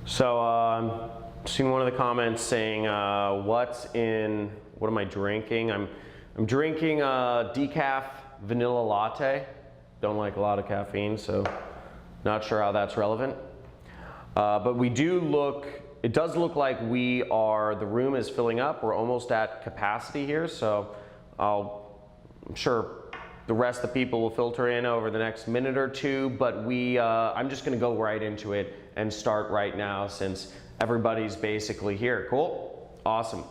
So seen one of the comments saying, what am I drinking? I'm drinking a decaf vanilla latte. Don't like a lot of caffeine, so not sure how that's relevant. But it does look like the room is filling up. We're almost at capacity here, so I'm sure the rest of the people will filter in over the next minute or two, but I'm just gonna go right into it and start right now since everybody's basically here. Cool? Awesome.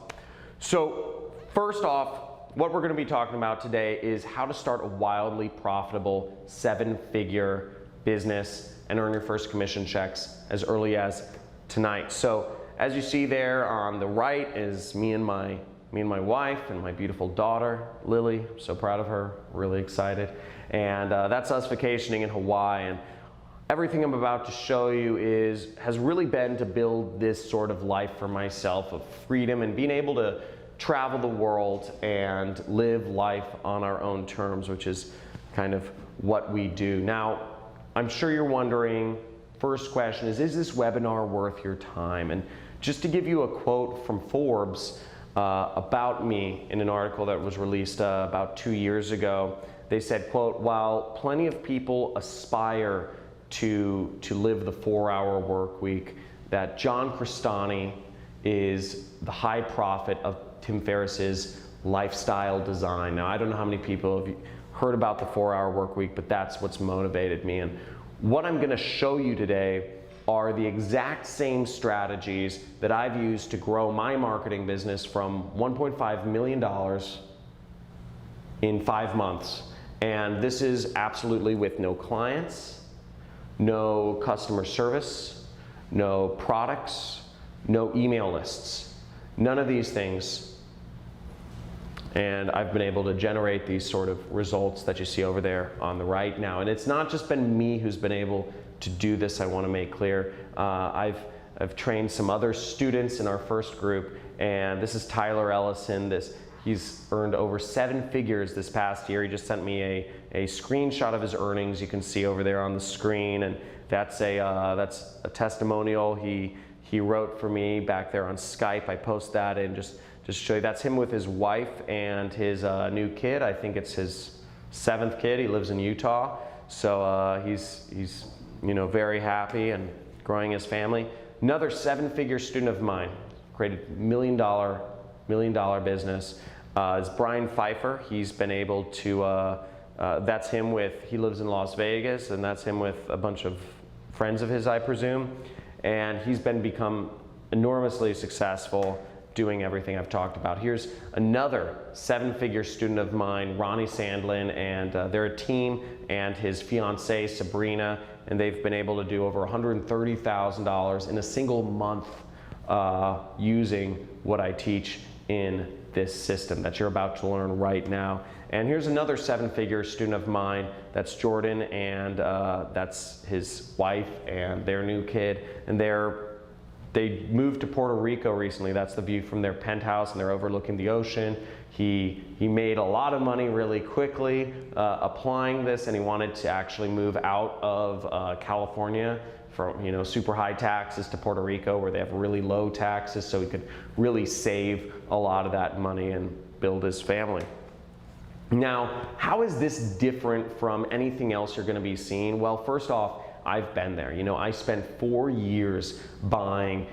So first off, what we're gonna be talking about today is how to start a wildly profitable 7-figure business and earn your first commission checks as early as tonight. So as you see there on the right is me and my wife and my beautiful daughter, Lily. I'm so proud of her, really excited. And that's us vacationing in Hawaii. And everything I'm about to show you has really been to build this sort of life for myself of freedom and being able to travel the world and live life on our own terms, which is kind of what we do. Now, I'm sure you're wondering, first question is this webinar worth your time? And just to give you a quote from Forbes, about me in an article that was released about 2 years ago. They said, quote, while plenty of people aspire to live the 4-hour work week, that John Crestani is the high prophet of Tim Ferriss's lifestyle design. Now, I don't know how many people have heard about the 4-hour work week, but that's what's motivated me. And what I'm gonna show you today are the exact same strategies that I've used to grow my marketing business from $1.5 million in 5 months. And this is absolutely with no clients, no customer service, no products, no email lists, none of these things. And I've been able to generate these sort of results that you see over there on the right now. And it's not just been me who's been able to do this, I want to make clear. I've trained some other students in our first group, and this is Tyler Ellison. He's earned over 7 figures this past year. He just sent me a screenshot of his earnings. You can see over there on the screen, and that's a testimonial he wrote for me back there on Skype. I post that and just show you. That's him with his wife and his new kid. I think it's his 7th kid. He lives in Utah, so he's very happy and growing his family. Another 7-figure student of mine, created $1 million business, is Brian Pfeiffer. He's been able to, that's him he lives in Las Vegas, and that's him with a bunch of friends of his, I presume. And he's become enormously successful doing everything I've talked about. Here's another 7-figure student of mine, Ronnie Sandlin, and they're a team, and his fiancée, Sabrina, and they've been able to do over $130,000 in a single month using what I teach in this system that you're about to learn right now. And here's another 7-figure student of mine, that's Jordan, and that's his wife and their new kid, and they moved to Puerto Rico recently. That's the view from their penthouse, and they're overlooking the ocean. He made a lot of money really quickly applying this, and he wanted to actually move out of California from super high taxes to Puerto Rico where they have really low taxes, so he could really save a lot of that money and build his family. Now, how is this different from anything else you're going to be seeing? Well, first off, I've been there. I spent 4 years buying,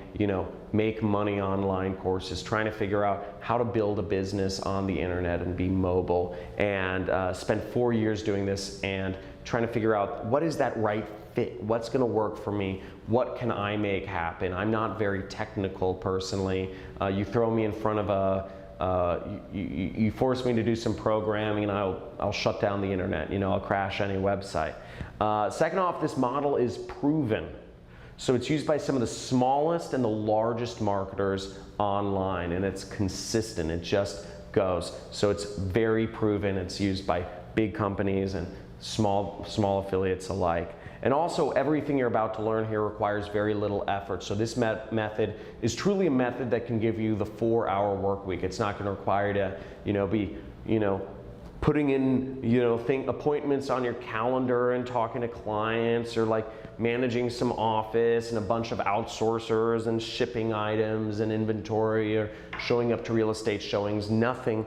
make money online courses, trying to figure out how to build a business on the internet and be mobile, and spent 4 years doing this and trying to figure out what is that right fit, what's going to work for me, what can I make happen. I'm not very technical personally. You throw me in front of you force me to do some programming and I'll shut down the internet, I'll crash any website. Second off, this model is proven. So it's used by some of the smallest and the largest marketers online, and it's consistent, it just goes. So it's very proven, it's used by big companies and small affiliates alike. And also, everything you're about to learn here requires very little effort. So this method is truly a method that can give you the 4-hour work week. It's not going to require you to, be, putting in, appointments on your calendar and talking to clients, or like managing some office and a bunch of outsourcers and shipping items and inventory, or showing up to real estate showings. Nothing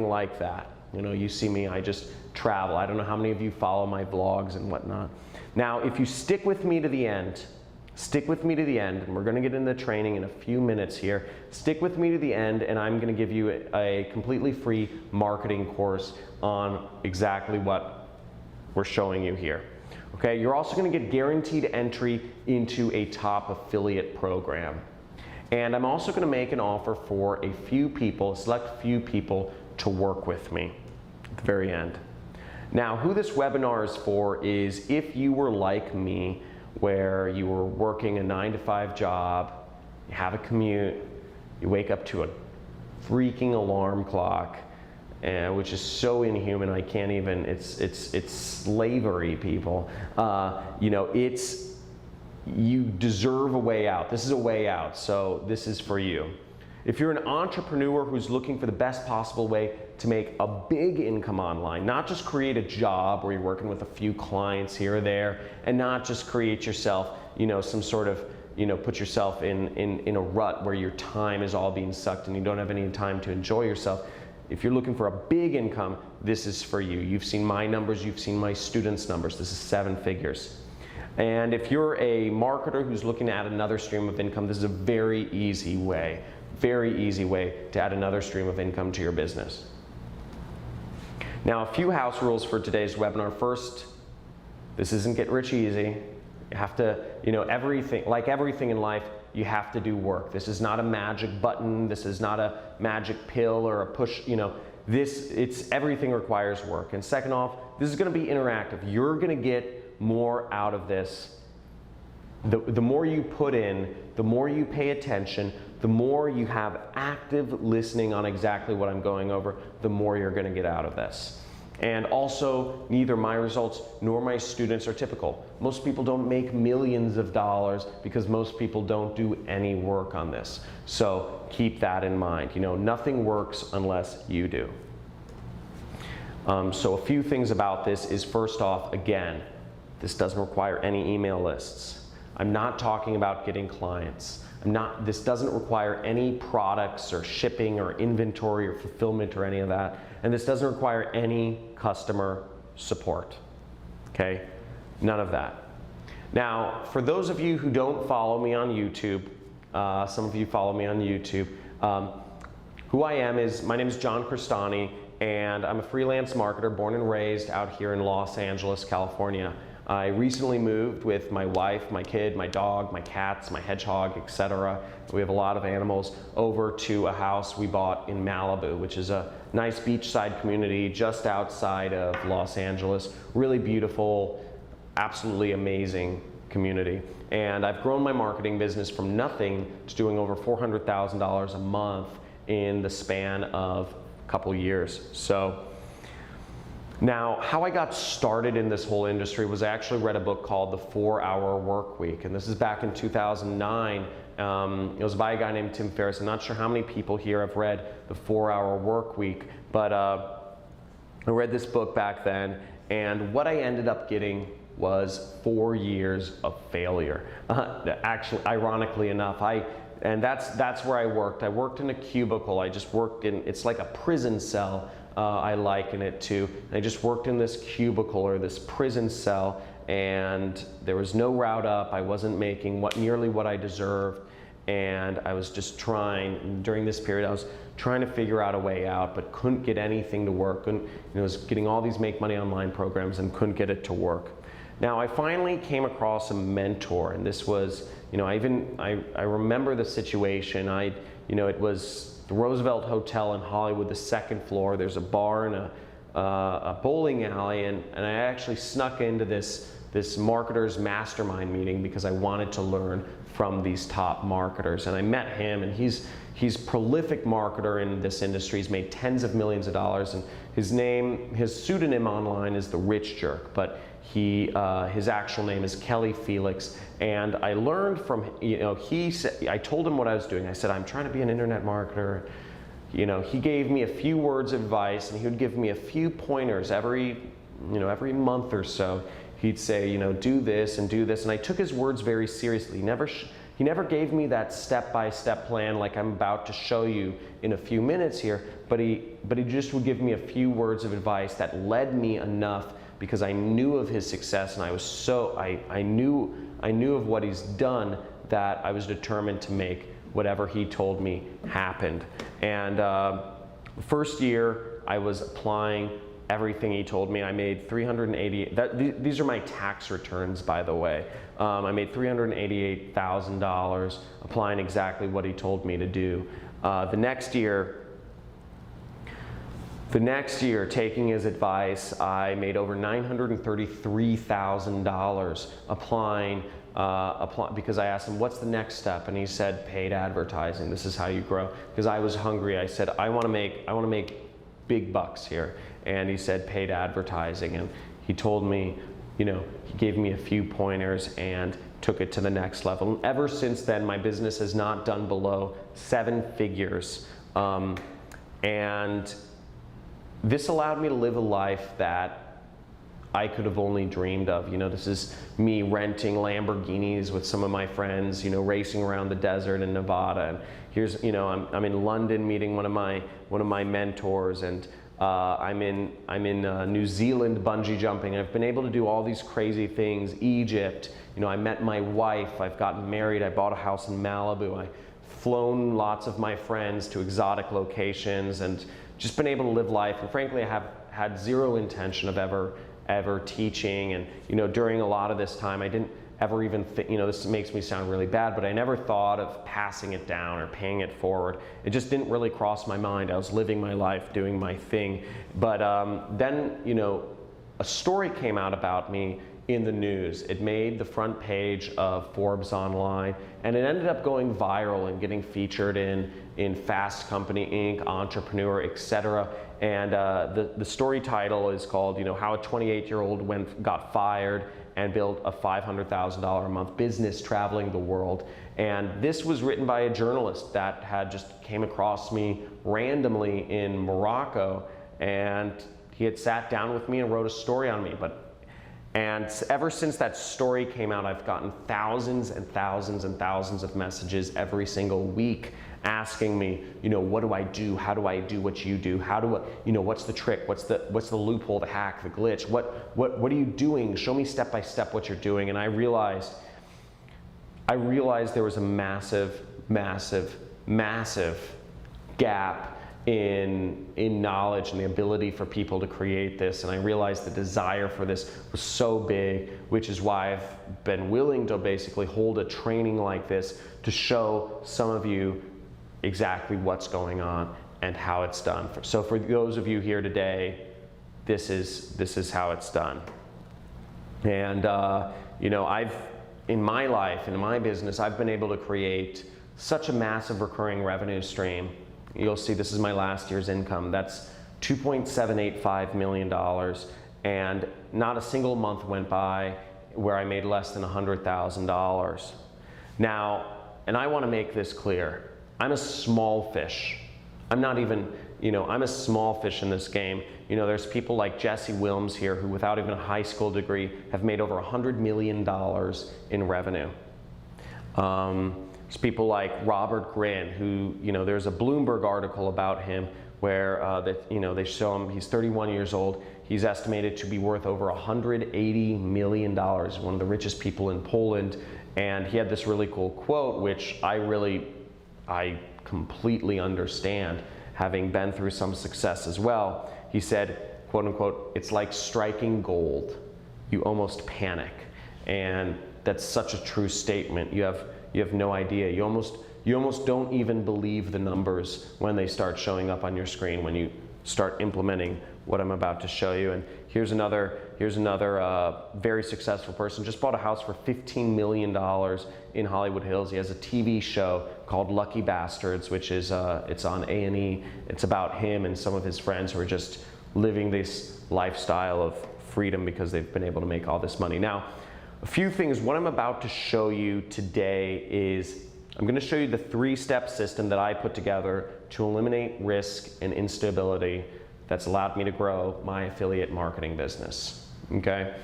like that. You see me, I just travel. I don't know how many of you follow my vlogs and whatnot. Now, if you stick with me to the end, and we're going to get into the training in a few minutes here. Stick with me to the end, and I'm going to give you a completely free marketing course on exactly what we're showing you here. Okay, you're also going to get guaranteed entry into a top affiliate program. And I'm also going to make an offer for a select few people to work with me at the very end. Now, who this webinar is for is if you were like me, where you were working a 9-to-5 job, you have a commute, you wake up to a freaking alarm clock, which is so inhuman. I can't even. It's slavery, people. You deserve a way out. This is a way out. So this is for you. If you're an entrepreneur who's looking for the best possible way to make a big income online, not just create a job where you're working with a few clients here or there, and not just create yourself, some sort of, put yourself in a rut where your time is all being sucked and you don't have any time to enjoy yourself. If you're looking for a big income, this is for you. You've seen my numbers, you've seen my students' numbers. This is 7 figures. And if you're a marketer who's looking to add another stream of income, this is a very easy way to add another stream of income to your business. Now, a few house rules for today's webinar. First, this isn't get rich easy. You have to, like everything in life, you have to do work. This is not a magic button. This is not a magic pill or a push, everything requires work. And second off, this is going to be interactive. You're going to get more out of this. The more you put in, the more you pay attention, the more you have active listening on exactly what I'm going over, the more you're going to get out of this. And also, neither my results nor my students are typical. Most people don't make millions of dollars because most people don't do any work on this. So keep that in mind. Nothing works unless you do. So a few things about this is, first off, again, this doesn't require any email lists. I'm not talking about getting clients. This doesn't require any products or shipping or inventory or fulfillment or any of that. And this doesn't require any customer support. Okay? None of that. Now, for those of you who don't follow me on YouTube, some of you follow me on YouTube, who I am is, my name is John Crestani, and I'm a freelance marketer born and raised out here in Los Angeles, California. I recently moved with my wife, my kid, my dog, my cats, my hedgehog, etc. We have a lot of animals, over to a house we bought in Malibu, which is a nice beachside community just outside of Los Angeles. Really beautiful, absolutely amazing community. And I've grown my marketing business from nothing to doing over $400,000 a month in the span of a couple years. So now, how I got started in this whole industry was I actually read a book called The 4-Hour Workweek, and this is back in 2009. It was by a guy named Tim Ferriss. I'm not sure how many people here have read The 4-Hour Workweek, but I read this book back then, and what I ended up getting was 4 years of failure. Actually, ironically enough, and that's where I worked. I worked in a cubicle. I just worked in, it's like a prison cell. I liken it to. I just worked in this cubicle or this prison cell, and there was no route up. I wasn't making nearly what I deserved, and I was just trying, during this period, I was trying to figure out a way out, but couldn't get anything to work. And I was getting all these Make Money Online programs and couldn't get it to work. Now, I finally came across a mentor, and this was, I remember the situation. It was the Roosevelt Hotel in Hollywood, the 2nd floor. There's a bar and a bowling alley, and I actually snuck into this marketers mastermind meeting because I wanted to learn from these top marketers. And I met him, and he's a prolific marketer in this industry. He's made tens of millions of dollars, and his pseudonym online is The Rich Jerk, but his actual name is Kelly Felix. And I learned from, I told him what I was doing. I said, I'm trying to be an internet marketer. he gave me a few words of advice, and he would give me a few pointers every month or so. He'd say, do this and do this, and I took his words very seriously. He never gave me that step-by-step plan like I'm about to show you in a few minutes here, but he just would give me a few words of advice that led me enough, because I knew of his success, and I knew of what he's done, that I was determined to make whatever he told me happened. And first year I was applying everything he told me. I made these are my tax returns, by the way. I made $388,000 applying exactly what he told me to do. The next year, taking his advice, I made over $933,000 applying, because I asked him, what's the next step? And he said, paid advertising. This is how you grow. Because I was hungry. I said, I want to make big bucks here. And he said, paid advertising. And he told me, he gave me a few pointers and took it to the next level. And ever since then, my business has not done below 7 figures. And this allowed me to live a life that I could have only dreamed of. This is me renting Lamborghinis with some of my friends, racing around the desert in Nevada. And here's, I'm in London meeting one of my mentors, and I'm in New Zealand bungee jumping. I've been able to do all these crazy things. Egypt, I met my wife. I've gotten married. I bought a house in Malibu. I've flown lots of my friends to exotic locations, and just been able to live life. And frankly, I have had zero intention of ever teaching. And during a lot of this time, I didn't ever even think, this makes me sound really bad, but I never thought of passing it down or paying it forward. It just didn't really cross my mind. I was living my life, doing my thing. But then, a story came out about me in the news. It made the front page of Forbes Online, and it ended up going viral and getting featured in Fast Company Inc., Entrepreneur, etc. And the story title is called, How a 28-year-old got fired and built a $500,000 a month business traveling the world. And this was written by a journalist that had just came across me randomly in Morocco, and he had sat down with me and wrote a story on me. And ever since that story came out, I've gotten thousands and thousands and thousands of messages every single week asking me, what do I do? How do I do what you do? How do I, what's the trick? What's the loophole, the hack, the glitch? What are you doing? Show me step by step what you're doing. And I realized there was a massive, massive, massive gap in knowledge and the ability for people to create this. And I realized the desire for this was so big, which is why I've been willing to basically hold a training like this to show some of you exactly what's going on and how it's done. So for those of you here today, this is how it's done. And I've, in my life, in my business, I've been able to create such a massive recurring revenue stream. You'll see this is my last year's income. That's $2.785 million, and not a single month went by where I made less than $100,000. Now, and I want to make this clear, I'm a small fish. I'm not even, I'm a small fish in this game. There's people like Jesse Wilms here who, without even a high school degree, have made over $100 million in revenue. There's people like Robert Grin, who, there's a Bloomberg article about him where they show him, he's 31 years old. He's estimated to be worth over $180 million, one of the richest people in Poland. And he had this really cool quote, which I completely understand, having been through some success as well. He said, quote unquote, "It's like striking gold. You almost panic." And that's such a true statement. You have no idea. You almost don't even believe the numbers when they start showing up on your screen when you start implementing what I'm about to show you. And here's another very successful person. Just bought a house for $15 million in Hollywood Hills. He has a TV show called Lucky Bastards, which is it's on A&E. It's about him and some of his friends who are just living this lifestyle of freedom because they've been able to make all this money. Now, a few things. What I'm about to show you today is I'm going to show you the 3-step system that I put together to eliminate risk and instability that's allowed me to grow my affiliate marketing business. Okay?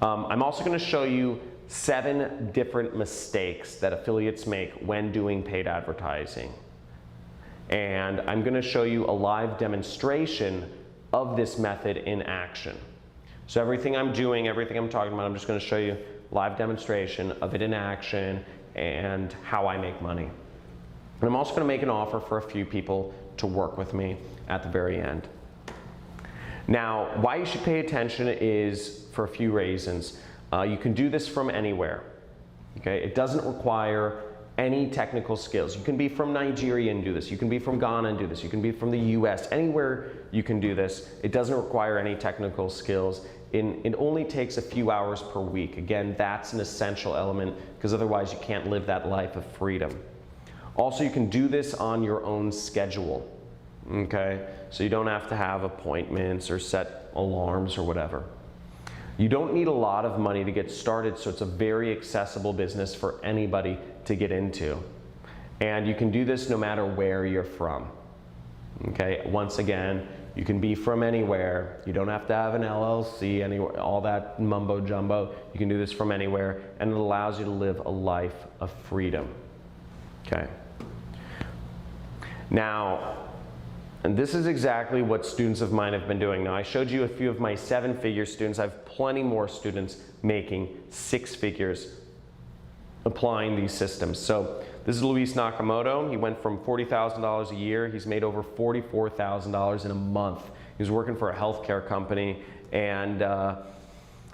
I'm also going to show you 7 different mistakes that affiliates make when doing paid advertising. And I'm going to show you a live demonstration of this method in action. So everything I'm doing, everything I'm talking about, I'm just going to show you live demonstration of it in action and how I make money. And I'm also going to make an offer for a few people to work with me at the very end. Now, why you should pay attention is for a few reasons. You can do this from anywhere. Okay? It doesn't require any technical skills. You can be from Nigeria and do this. You can be from Ghana and do this. You can be from the US. Anywhere you can do this. It doesn't require any technical skills. It only takes a few hours per week. Again, that's an essential element because otherwise you can't live that life of freedom. Also, you can do this on your own schedule. Okay? So you don't have to have appointments or set alarms or whatever. You don't need a lot of money to get started, so it's a very accessible business for anybody to get into. And you can do this no matter where you're from. Okay, once again, you can be from anywhere. You don't have to have an LLC, anywhere, all that mumbo jumbo. You can do this from anywhere, and it allows you to live a life of freedom. Okay. Now, and this is exactly what students of mine have been doing. Now, I showed you a few of my 7-figure students. I have plenty more students making 6 figures applying these systems. So this is Luis Nakamoto. He went from $40,000 a year. He's made over $44,000 in a month. He was working for a healthcare company, and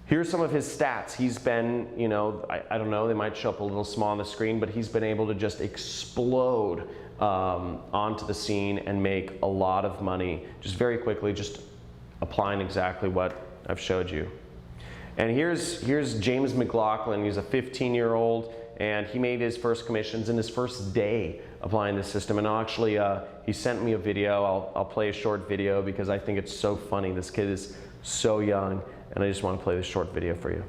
here's some of his stats. He's been, you know, I don't know, they might show up a little small on the screen, but he's been able to just explode onto the scene and make a lot of money just very quickly, just applying exactly what I've showed you. And here's James McLaughlin. He's a 15-year-old, and he made his first commissions in his first day applying this system. And actually, he sent me a video. I'll play a short video because I think it's so funny. This kid is so young, and I just want to play this short video for you.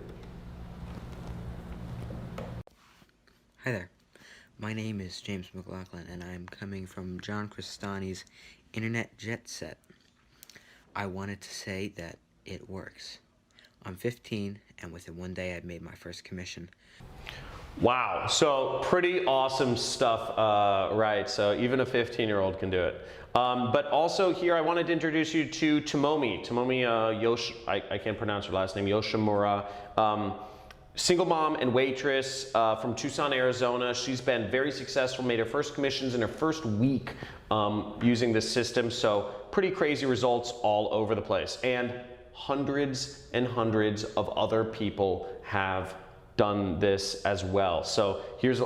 Hi there. My name is James McLaughlin, and I'm coming from John Crestani's Internet Jet Set. I wanted to say that it works. I'm 15, and within one day I've made my first commission. Wow, so pretty awesome stuff, right? So even a 15-year-old can do it. But also here I wanted to introduce you to Tomomi. Tomomi I can't pronounce her last name, Yoshimura. Single mom and waitress from Tucson, Arizona. She's been very successful, made her first commissions in her first week using this system. So pretty crazy results all over the place. And hundreds and hundreds of other people have done this as well. So here's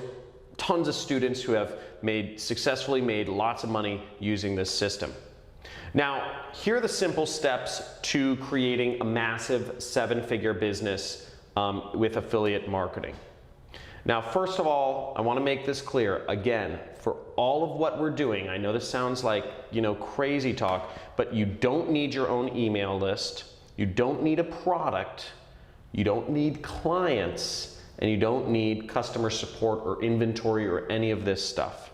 tons of students who have successfully made lots of money using this system. Now, here are the simple steps to creating a massive 7-figure business with affiliate marketing. Now, first of all, I want to make this clear. Again, for all of what we're doing, I know this sounds like, you know, crazy talk, but you don't need your own email list. You don't need a product. You don't need clients, and you don't need customer support or inventory or any of this stuff.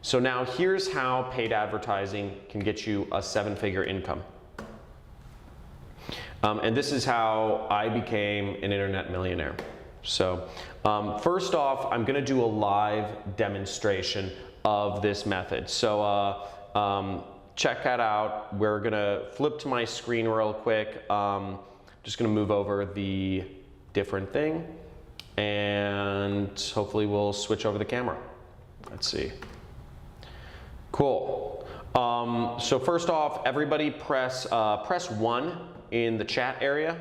So now here's how paid advertising can get you a 7-figure income. And this is how I became an internet millionaire. So first off, I'm going to do a live demonstration of this method. So check that out. We're going to flip to my screen real quick. Just going to move over the different thing, and hopefully we'll switch over the camera. Let's see. Cool. So first off, everybody press 1 in the chat area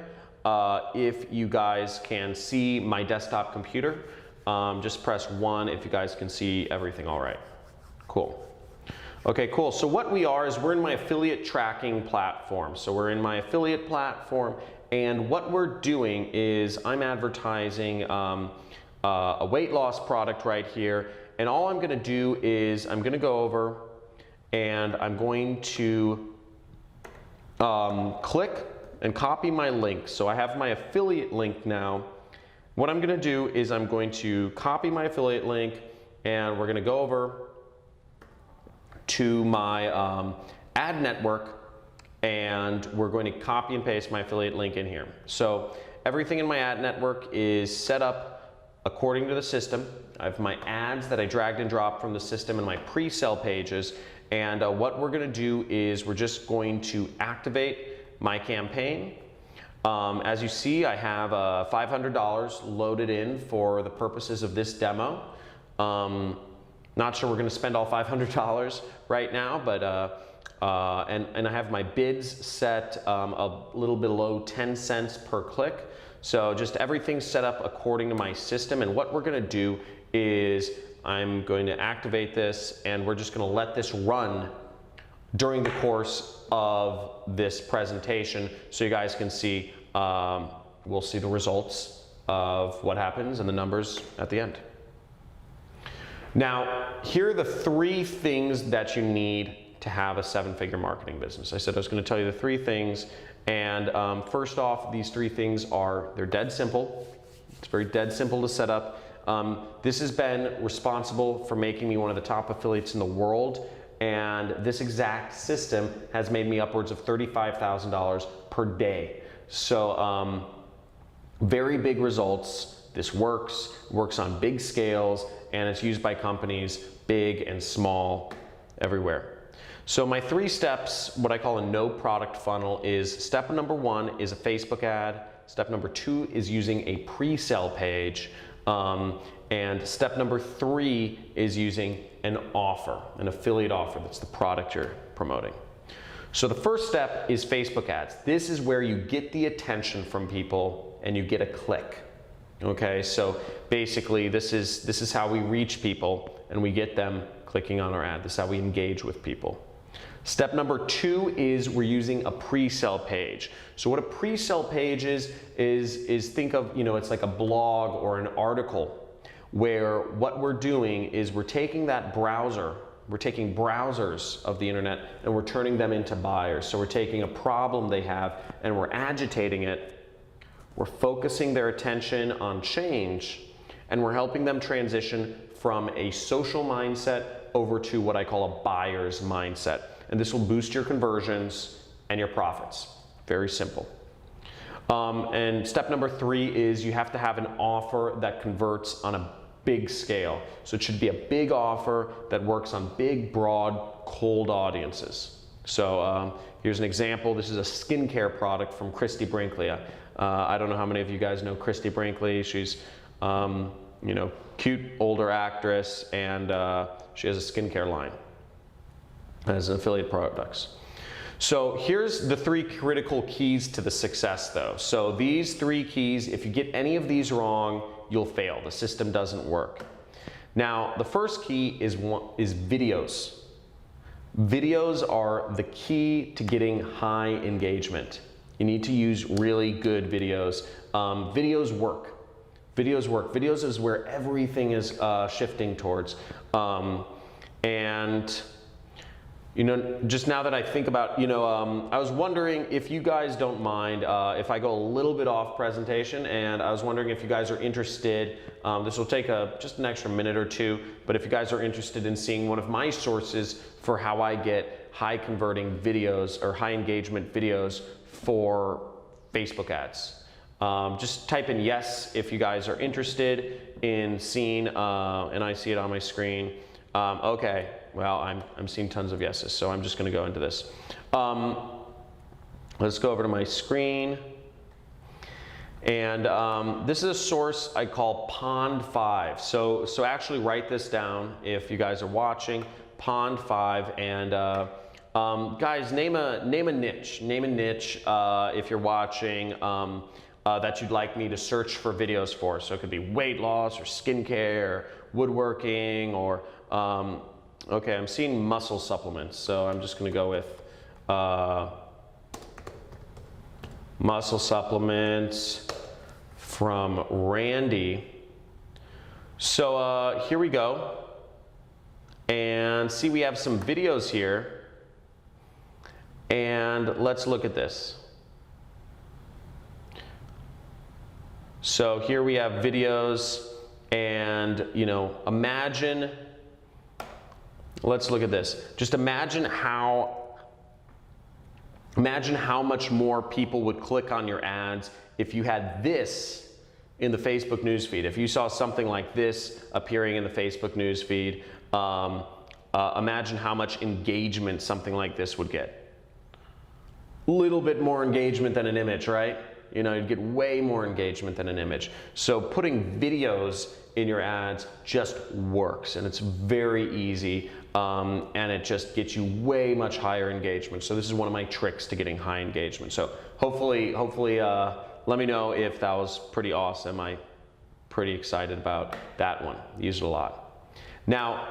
if you guys can see my desktop computer. Just press 1 if you guys can see everything all right. Cool. Okay, cool. So what we are is we're in my affiliate tracking platform. So we're in my affiliate platform, and what we're doing is I'm advertising a weight loss product right here. And all I'm going to do is I'm going to go over and I'm going to click and copy my link. So I have my affiliate link now, What I'm going to do is I'm going to copy my affiliate link, and we're going to go over to my ad network, and we're going to copy and paste my affiliate link in here. So everything in my ad network is set up according to the system. I have my ads that I dragged and dropped from the system and my pre-sale pages. And what we're going to do is we're just going to activate my campaign. As you see, I have $500 loaded in for the purposes of this demo. Not sure we're going to spend all $500 right now, but and I have my bids set a little below 10 cents per click. So just everything's set up according to my system. And what we're going to do is I'm going to activate this, and we're just going to let this run during the course of this presentation so you guys can see, we'll see the results of what happens and the numbers at the end. Now, here are the 3 things that you need to have a 7-figure marketing business. I said I was going to tell you the 3 things, and first off, these 3 things they're dead simple. It's very dead simple to set up. This has been responsible for making me one of the top affiliates in the world, and this exact system has made me upwards of $35,000 per day. So very big results. This works on big scales, and it's used by companies big and small everywhere. So my 3 steps, what I call a no product funnel, is step number 1 is a Facebook ad. Step number 2 is using a pre-sale page. And step number 3 is using an offer, an affiliate offer. That's the product you're promoting. So the first step is Facebook ads. This is where you get the attention from people and you get a click. Okay, so basically this is how we reach people and we get them clicking on our ad. This is how we engage with people. Step number 2 is we're using a pre-sale page. So what a pre-sale page is think of, it's like a blog or an article where what we're doing is we're taking that browser, we're taking browsers of the internet and we're turning them into buyers. So we're taking a problem they have and we're agitating it. We're focusing their attention on change, and we're helping them transition from a social mindset over to what I call a buyer's mindset. And this will boost your conversions and your profits. Very simple. And step number 3 is you have to have an offer that converts on a big scale. So it should be a big offer that works on big, broad, cold audiences. So here's an example. This is a skincare product from Christy Brinkley. I don't know how many of you guys know Christy Brinkley. She's cute older actress, and she has a skincare line as an affiliate products. So here's the 3 critical keys to the success though. So these 3 keys, if you get any of these wrong, you'll fail. The system doesn't work. Now, the first key is videos. Videos are the key to getting high engagement. You need to use really good videos. Videos work. Videos work. Videos is where everything is shifting towards. And just now that I think about, I was wondering if you guys don't mind if I go a little bit off presentation, and I was wondering if you guys are interested. This will take just an extra minute or 2, but if you guys are interested in seeing one of my sources for how I get high converting videos or high engagement videos for Facebook ads. Just type in yes if you guys are interested in seeing, and I see it on my screen. Okay, well, I'm seeing tons of yeses, so I'm just going to go into this. Let's go over to my screen. And this is a source I call Pond5. So actually write this down if you guys are watching. Pond5, and guys, name a niche. Name a niche if you're watching that you'd like me to search for videos for. So it could be weight loss or skincare or woodworking or okay, I'm seeing muscle supplements, so I'm just going to go with muscle supplements from Randy. So here we go. And see, we have some videos here. And let's look at this. So here we have videos, and imagine, let's look at this. Just imagine how much more people would click on your ads if you had this in the Facebook newsfeed. If you saw something like this appearing in the Facebook newsfeed, imagine how much engagement something like this would get. A little bit more engagement than an image, right? You'd get way more engagement than an image. So putting videos in your ads just works, and it's very easy, and it just gets you way much higher engagement. So this is one of my tricks to getting high engagement. So hopefully, let me know if that was pretty awesome. I'm pretty excited about that one. Use it a lot. Now,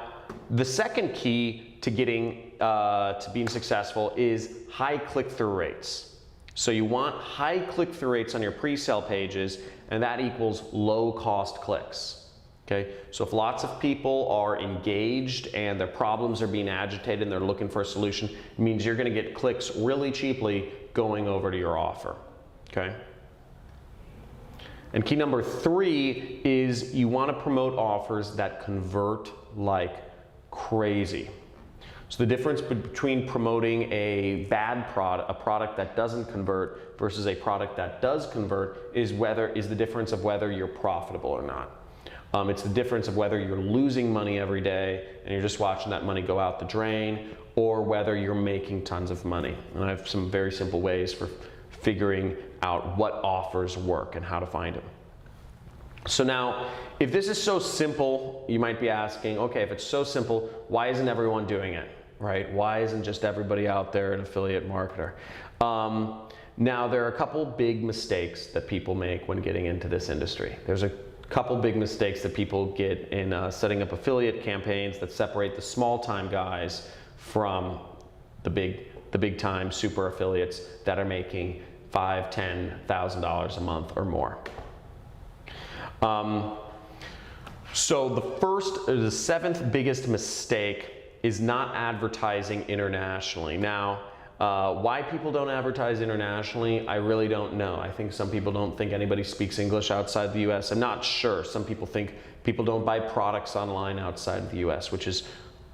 the second key to getting to being successful is high click-through rates. So you want high click-through rates on your pre-sale pages, and that equals low-cost clicks. Okay, so if lots of people are engaged and their problems are being agitated and they're looking for a solution, it means you're going to get clicks really cheaply going over to your offer. Okay. And key number 3 is you want to promote offers that convert like crazy. So the difference between promoting a bad product, a product that doesn't convert, versus a product that does convert is the difference of whether you're profitable or not. It's the difference of whether you're losing money every day and you're just watching that money go out the drain, or whether you're making tons of money. And I have some very simple ways for figuring out what offers work and how to find them. So now, if this is so simple, you might be asking, okay, if it's so simple, why isn't everyone doing it, right? Why isn't just everybody out there an affiliate marketer? Now, there are a couple big mistakes that people make when getting into this industry. There's a couple big mistakes that people get in setting up affiliate campaigns that separate the small-time guys from the big time super affiliates that are making $5,000, $10,000 a month or more. So the seventh biggest mistake is not advertising internationally. Now, why people don't advertise internationally, I really don't know. I think some people don't think anybody speaks English outside the US. I'm not sure. Some people think people don't buy products online outside the US, which is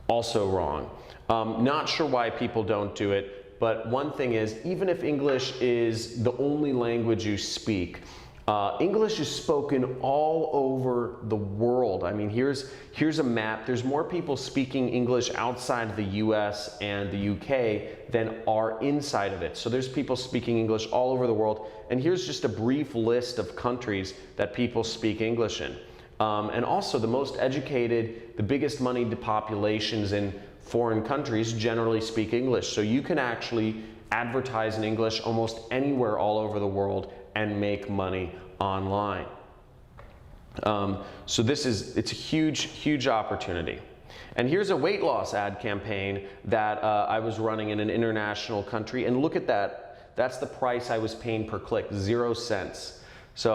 also wrong. Not sure why people don't do it, but one thing is, even if English is the only language you speak, English is spoken all over the world. I mean, here's a map. There's more people speaking English outside of the US and the UK than are inside of it. So there's people speaking English all over the world. And here's just a brief list of countries that people speak English in. And also the most educated, the biggest moneyed populations in foreign countries generally speak English. So you can actually advertise in English almost anywhere all over the world and make money online. So it's a huge opportunity. And here's a weight loss ad campaign that I was running in an international country, and look at that. That's the price I was paying per click, 0 cents. So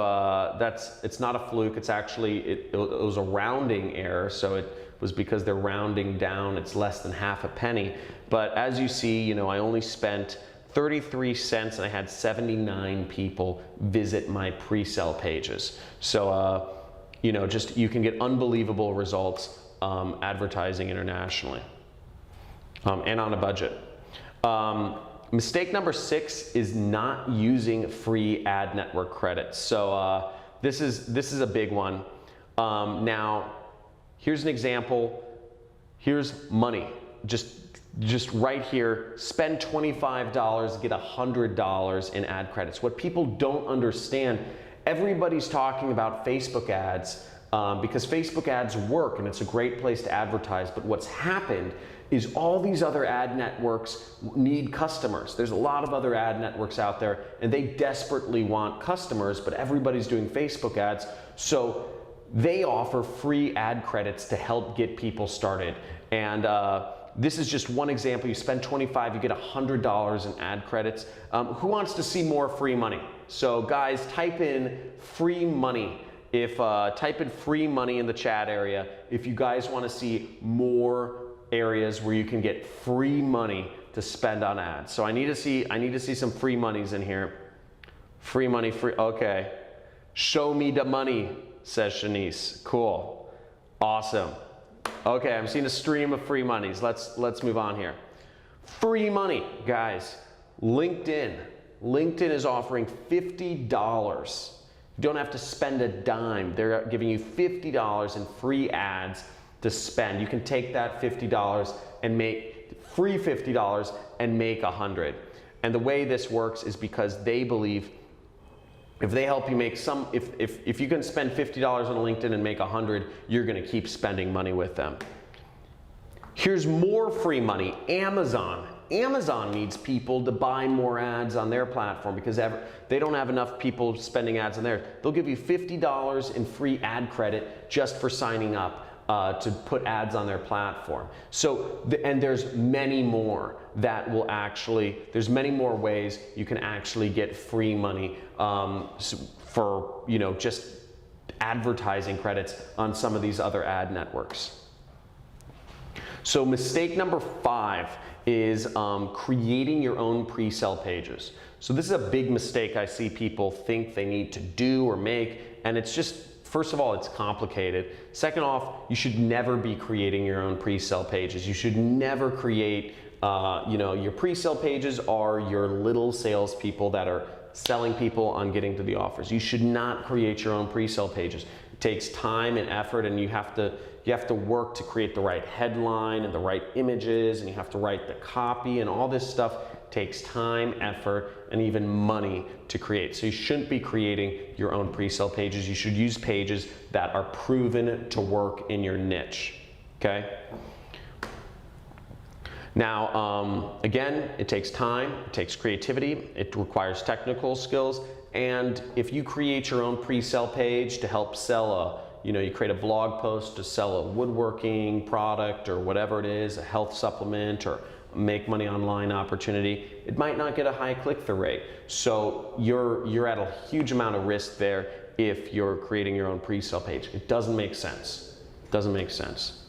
it's not a fluke. It's actually, it was a rounding error. So it was because they're rounding down. It's less than half a penny. But as you see, I only spent 33 cents and I had 79 people visit my pre-sale pages. So, you can get unbelievable results advertising internationally and on a budget. Mistake number 6 is not using free ad network credits. So this is a big one. Now, here's an example. Here's money. Just right here, spend $25, get $100 in ad credits. What people don't understand, everybody's talking about Facebook ads because Facebook ads work and it's a great place to advertise. But what's happened is all these other ad networks need customers. There's a lot of other ad networks out there and they desperately want customers, but everybody's doing Facebook ads. So they offer free ad credits to help get people started. And this is just one example. You spend $25, you get $100 in ad credits. Who wants to see more free money? So guys, type in free money. Type in free money in the chat area if you guys want to see more areas where you can get free money to spend on ads. So I need to see some free monies in here. Free money, okay. Show me the money, says Shanice. Cool. Awesome. Okay, I'm seeing a stream of free monies. Let's move on here. Free money, guys. LinkedIn. LinkedIn is offering $50. You don't have to spend a dime. They're giving you $50 in free ads to spend. You can take that $50 and make free $50 and make $100. And the way this works is because they believe if they help you make some, if you can spend $50 on LinkedIn and make $100, you're gonna keep spending money with them. Here's more free money, Amazon. Amazon needs people to buy more ads on their platform because they don't have enough people spending ads on there. They'll give you $50 in free ad credit just for signing up to put ads on their platform. So, and there's many more that will actually, there's many more ways you can actually get free money for, you know, just advertising credits on some of these other ad networks. So mistake number 5 is creating your own pre-sale pages. So this is a big mistake I see people think they need to do or make, and it's just, first of all, it's complicated. Second off, you should never be creating your own pre-sale pages. You should never create, you know, your pre-sale pages are your little salespeople that are selling people on getting to the offers. You should not create your own pre-sale pages. It takes time and effort, and you have to work to create the right headline and the right images, and you have to write the copy, and all this stuff takes time, effort, and even money to create. So you shouldn't be creating your own pre-sale pages. You should use pages that are proven to work in your niche, okay? Now, again, it takes time, it takes creativity, it requires technical skills, and if you create your own pre-sale page to help sell you create a blog post to sell a woodworking product or whatever it is, a health supplement or make money online opportunity, it might not get a high click-through rate. So you're at a huge amount of risk there if you're creating your own pre-sale page. It doesn't make sense. It doesn't make sense.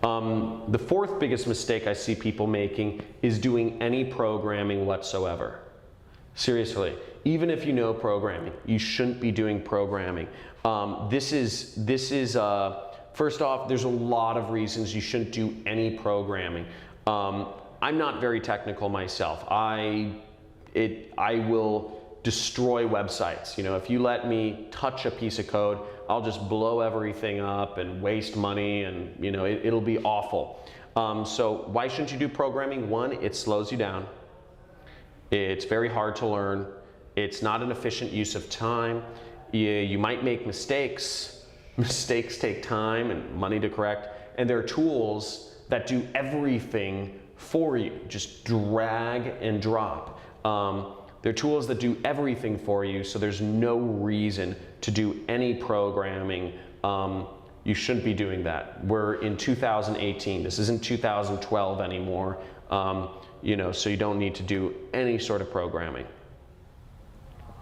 The 4th biggest mistake I see people making is doing any programming whatsoever. Seriously, even if you know programming, you shouldn't be doing programming. This is first off, there's a lot of reasons you shouldn't do any programming. I'm not very technical myself. I will destroy websites. You know, if you let me touch a piece of code, I'll just blow everything up and waste money, and you know, it'll be awful. So why shouldn't you do programming? One, it slows you down. It's very hard to learn. It's not an efficient use of time. You might make mistakes. Mistakes take time and money to correct. And there are tools that do everything for you. Just drag and drop. There are tools that do everything for you, so there's no reason to do any programming. You shouldn't be doing that. We're in 2018. This isn't 2012 anymore. You know, so you don't need to do any sort of programming.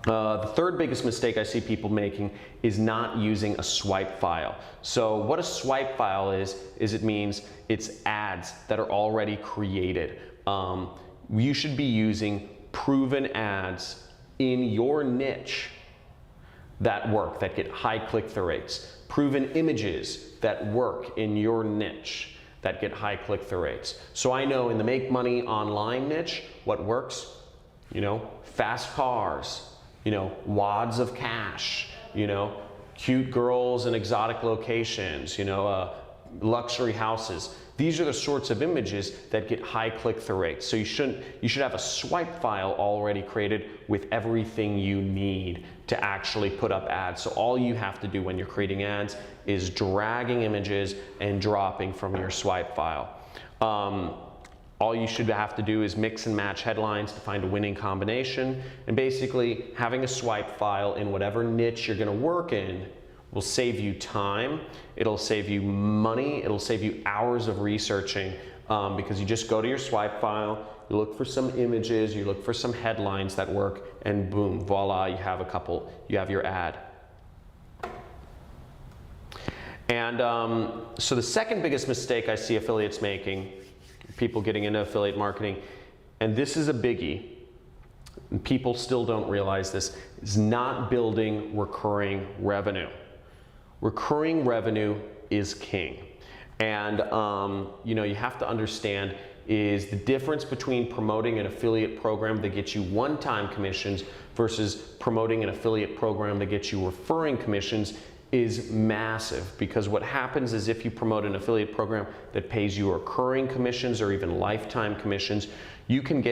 The 3rd biggest mistake I see people making is not using a swipe file. So what a swipe file is it means it's ads that are already created. You should be using proven ads in your niche that work, that get high click-through rates. Proven images that work in your niche that get high click-through rates. So I know in the make money online niche, what works, you know, fast cars, you know, wads of cash, you know, cute girls in exotic locations, you know, luxury houses. These are the sorts of images that get high click-through rates. So you should have a swipe file already created with everything you need to actually put up ads. So all you have to do when you're creating ads is dragging images and dropping from your swipe file. All you should have to do is mix and match headlines to find a winning combination, and basically having a swipe file in whatever niche you're going to work in will save you time, it'll save you money, it'll save you hours of researching, because you just go to your swipe file, you look for some images, you look for some headlines that work, and boom, voila, you have your ad. And so the 2nd biggest mistake I see affiliates making, people getting into affiliate marketing, and this is a biggie, and people still don't realize this, is not building recurring revenue. Recurring revenue is king. And you have to understand is the difference between promoting an affiliate program that gets you one-time commissions versus promoting an affiliate program that gets you referring commissions is massive, because what happens is if you promote an affiliate program that pays you recurring commissions or even lifetime commissions, you can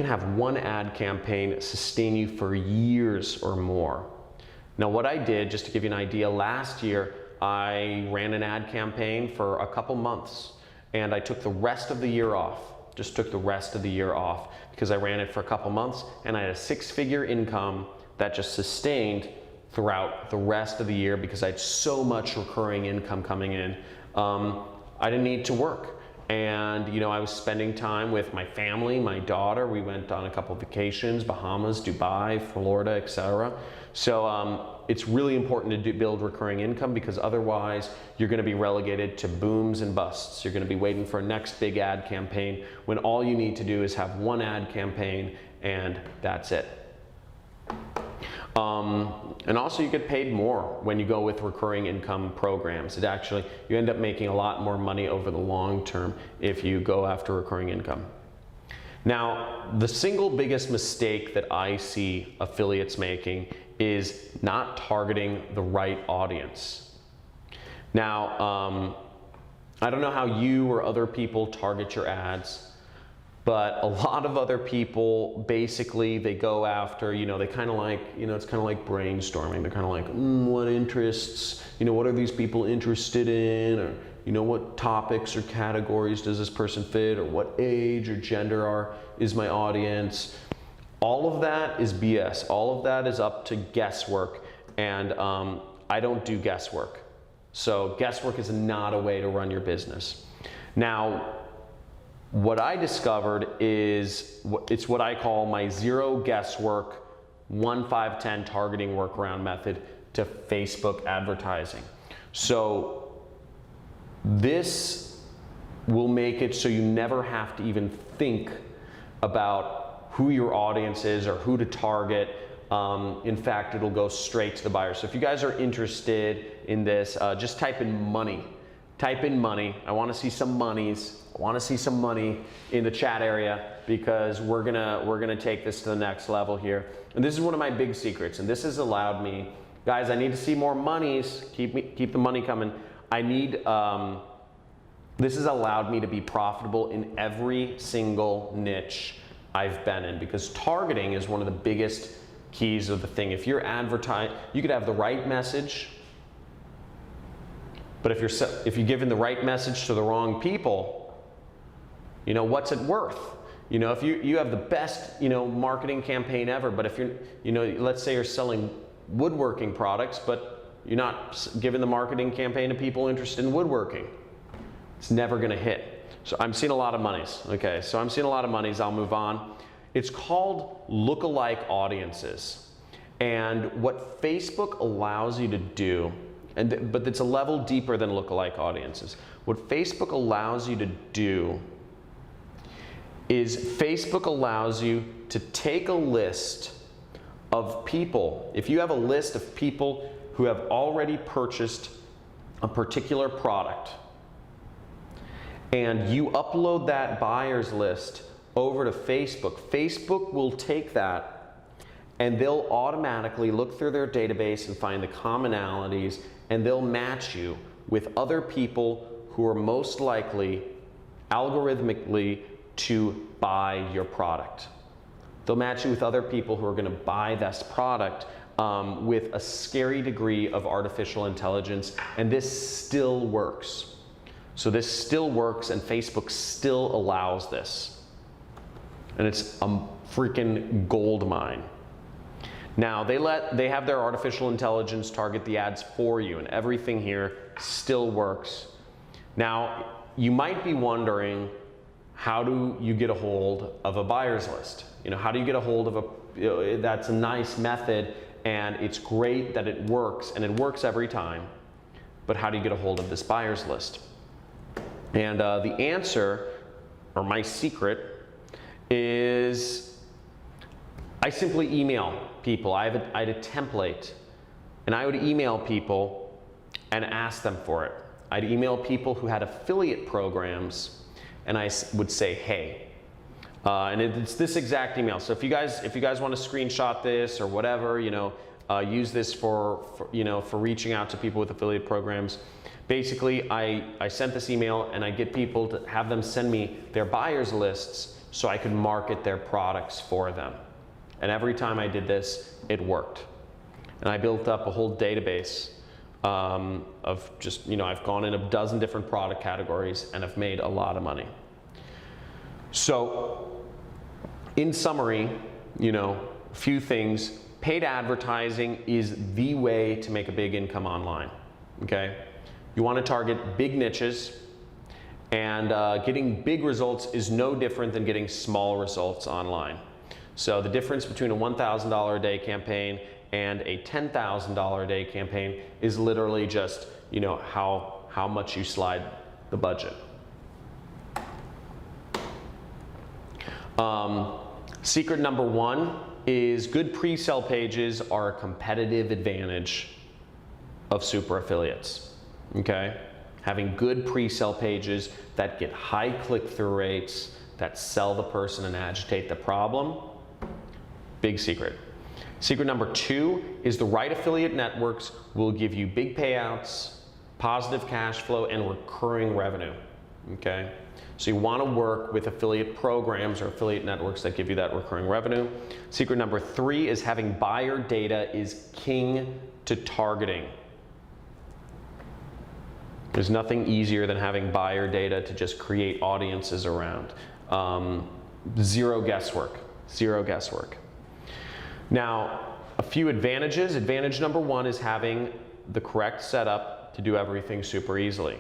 have one ad campaign sustain you for years or more. Now what I did, just to give you an idea, last year I ran an ad campaign for a couple months and I took the rest of the year off. Just took the rest of the year off because I ran it for a couple months and I had a 6-figure income that just sustained throughout the rest of the year because I had so much recurring income coming in. I didn't need to work. And I was spending time with my family, my daughter. We went on a couple vacations, Bahamas, Dubai, Florida, etc. So it's really important to build recurring income, because otherwise you're going to be relegated to booms and busts. You're going to be waiting for a next big ad campaign when all you need to do is have one ad campaign and that's it. And also you get paid more when you go with recurring income programs. You end up making a lot more money over the long term if you go after recurring income. Now, the single biggest mistake that I see affiliates making is not targeting the right audience. Now, I don't know how you or other people target your ads, but a lot of other people, basically, they go after, they kind of like, it's kind of like brainstorming. They're kind of like, what interests, what are these people interested in? Or, what topics or categories does this person fit? Or what age or gender is my audience? All of that is BS. All of that is up to guesswork. And I don't do guesswork. So guesswork is not a way to run your business. Now, what I discovered is, it's what I call my 0 guesswork 1-5-10 targeting workaround method to Facebook advertising. So this will make it so you never have to even think about who your audience is or who to target. In fact, it'll go straight to the buyer. So if you guys are interested in this, just type in money. Type in money. I want to see some monies. I want to see some money in the chat area, because we're gonna take this to the next level here. And this is one of my big secrets, and this has allowed me, guys, I need to see more monies. Keep the money coming. This has allowed me to be profitable in every single niche I've been in, because targeting is one of the biggest keys of the thing. If you're advertising, you could have the right message, but if you're giving the right message to the wrong people, what's it worth? If you have the best, marketing campaign ever, but if you're, let's say you're selling woodworking products, but you're not giving the marketing campaign to people interested in woodworking, it's never going to hit. So I'm seeing a lot of monies. Okay, so I'm seeing a lot of monies. I'll move on. It's called lookalike audiences. And what Facebook allows you to do, but it's a level deeper than lookalike audiences. What Facebook allows you to do is Facebook allows you to take a list of people. If you have a list of people who have already purchased a particular product, and you upload that buyer's list over to Facebook, Facebook will take that and they'll automatically look through their database and find the commonalities, and they'll match you with other people who are most likely algorithmically to buy your product. They'll match you with other people who are going to buy this product with a scary degree of artificial intelligence, and this still works. So this still works, and Facebook still allows this. And it's a freaking gold mine. Now, they have their artificial intelligence target the ads for you, and everything here still works. Now, you might be wondering, how do you get a hold of a buyer's list? How do you get a hold of that's a nice method, and it's great that it works, and it works every time. But how do you get a hold of this buyer's list? And the answer, or my secret, is I simply email people. I had a template, and I would email people and ask them for it. I'd email people who had affiliate programs, and I would say, hey. And it's this exact email. So if you guys want to screenshot this or whatever, use this for reaching out to people with affiliate programs. Basically, I sent this email, and I get people to have them send me their buyers lists so I could market their products for them. And every time I did this, it worked. And I built up a whole database of just, I've gone in a dozen different product categories and I've made a lot of money. So, in summary, a few things. Paid advertising is the way to make a big income online, okay? You want to target big niches, and getting big results is no different than getting small results online. So the difference between a $1,000 a day campaign and a $10,000 a day campaign is literally just, how much you slide the budget. Secret number one is good pre-sale pages are a competitive advantage of super affiliates, okay? Having good pre-sale pages that get high click-through rates, that sell the person and agitate the problem, big secret. Secret number two is the right affiliate networks will give you big payouts, positive cash flow, and recurring revenue, okay? So you want to work with affiliate programs or affiliate networks that give you that recurring revenue. Secret number three is having buyer data is king to targeting. There's nothing easier than having buyer data to just create audiences around. Zero guesswork, zero guesswork. Now, a few advantages. Advantage number one is having the correct setup to do everything super easily.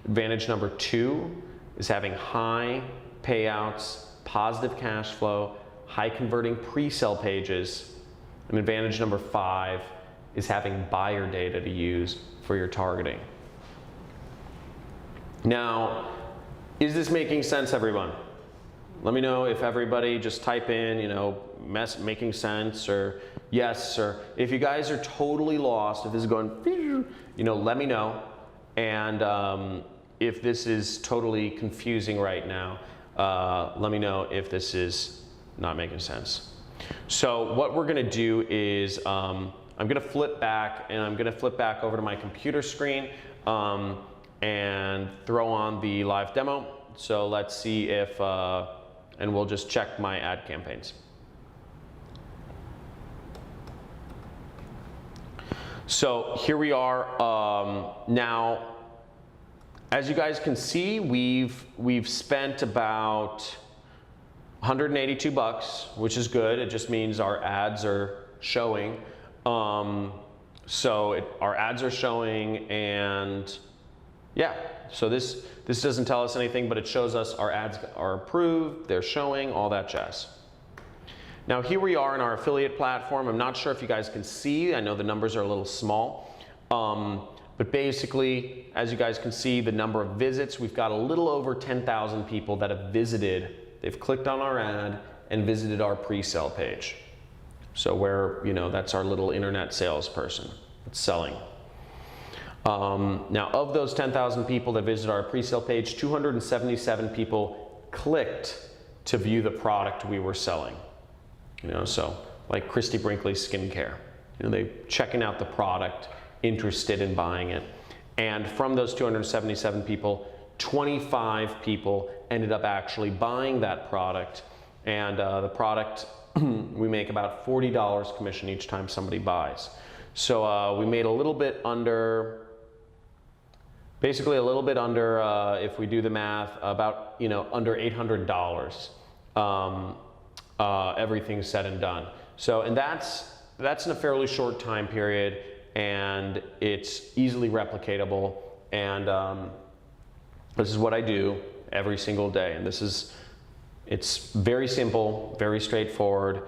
Advantage number two is having high payouts, positive cash flow, high converting pre-sale pages. And advantage number five is having buyer data to use for your targeting. Now, is this making sense, everyone? Let me know if everybody just type in, making sense, or yes, or if you guys are totally lost, if this is going, let me know. And if this is totally confusing right now, let me know if this is not making sense. So what we're gonna do is, I'm gonna flip back, and I'm gonna flip back over to my computer screen and throw on the live demo. So let's see if, and we'll just check my ad campaigns. So here we are. Now, as you guys can see, we've spent about 182 bucks, which is good. It just means our ads are showing. Our ads are showing, and yeah. So this doesn't tell us anything, but it shows us our ads are approved, they're showing, all that jazz. Now here we are in our affiliate platform. I'm not sure if you guys can see. I know the numbers are a little small. But basically, as you guys can see, the number of visits, we've got a little over 10,000 people that have visited. They've clicked on our ad and visited our pre-sale page. So that's our little internet salesperson that's selling. Now, of those 10,000 people that visited our pre-sale page, 277 people clicked to view the product we were selling. So like Christy Brinkley Skincare, they checking out the product, interested in buying it. And from those 277 people, 25 people ended up actually buying that product. And the product, we make about $40 commission each time somebody buys. So we made a little bit under, basically a little bit under, if we do the math, about under $800. Everything's said and done. So, and that's in a fairly short time period, and it's easily replicatable. And this is what I do every single day. And it's very simple, very straightforward,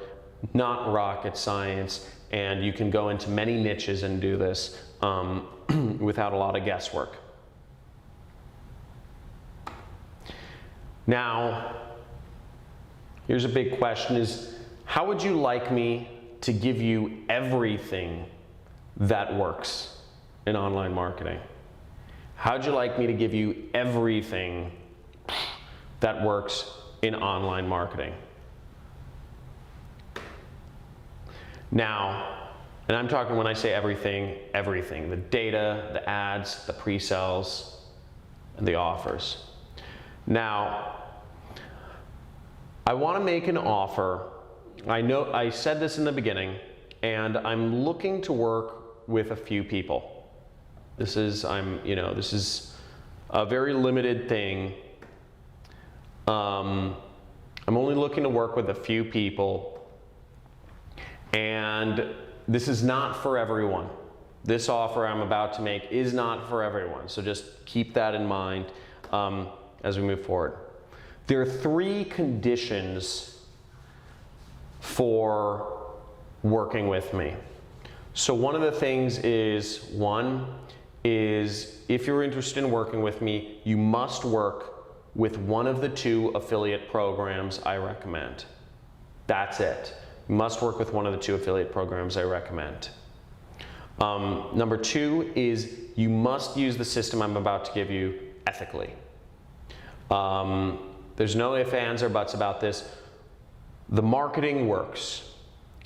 not rocket science, and you can go into many niches and do this without a lot of guesswork. Now, here's a big question: is how would you like me to give you everything that works in online marketing? How'd you like me to give you everything that works in online marketing? Now, and I'm talking, when I say everything, everything. The data, the ads, the pre-sales, and the offers. Now, I want to make an offer. I know I said this in the beginning, and I'm looking to work with a few people. This is a very limited thing. I'm only looking to work with a few people, and this is not for everyone. This offer I'm about to make is not for everyone, so just keep that in mind as we move forward. There are 3 conditions for working with me. So one of the things is, if you're interested in working with me, you must work with one of the 2 affiliate programs I recommend. That's it. You must work with one of the 2 affiliate programs I recommend. Number 2 is you must use the system I'm about to give you ethically. There's no ifs, ands, or buts about this. The marketing works,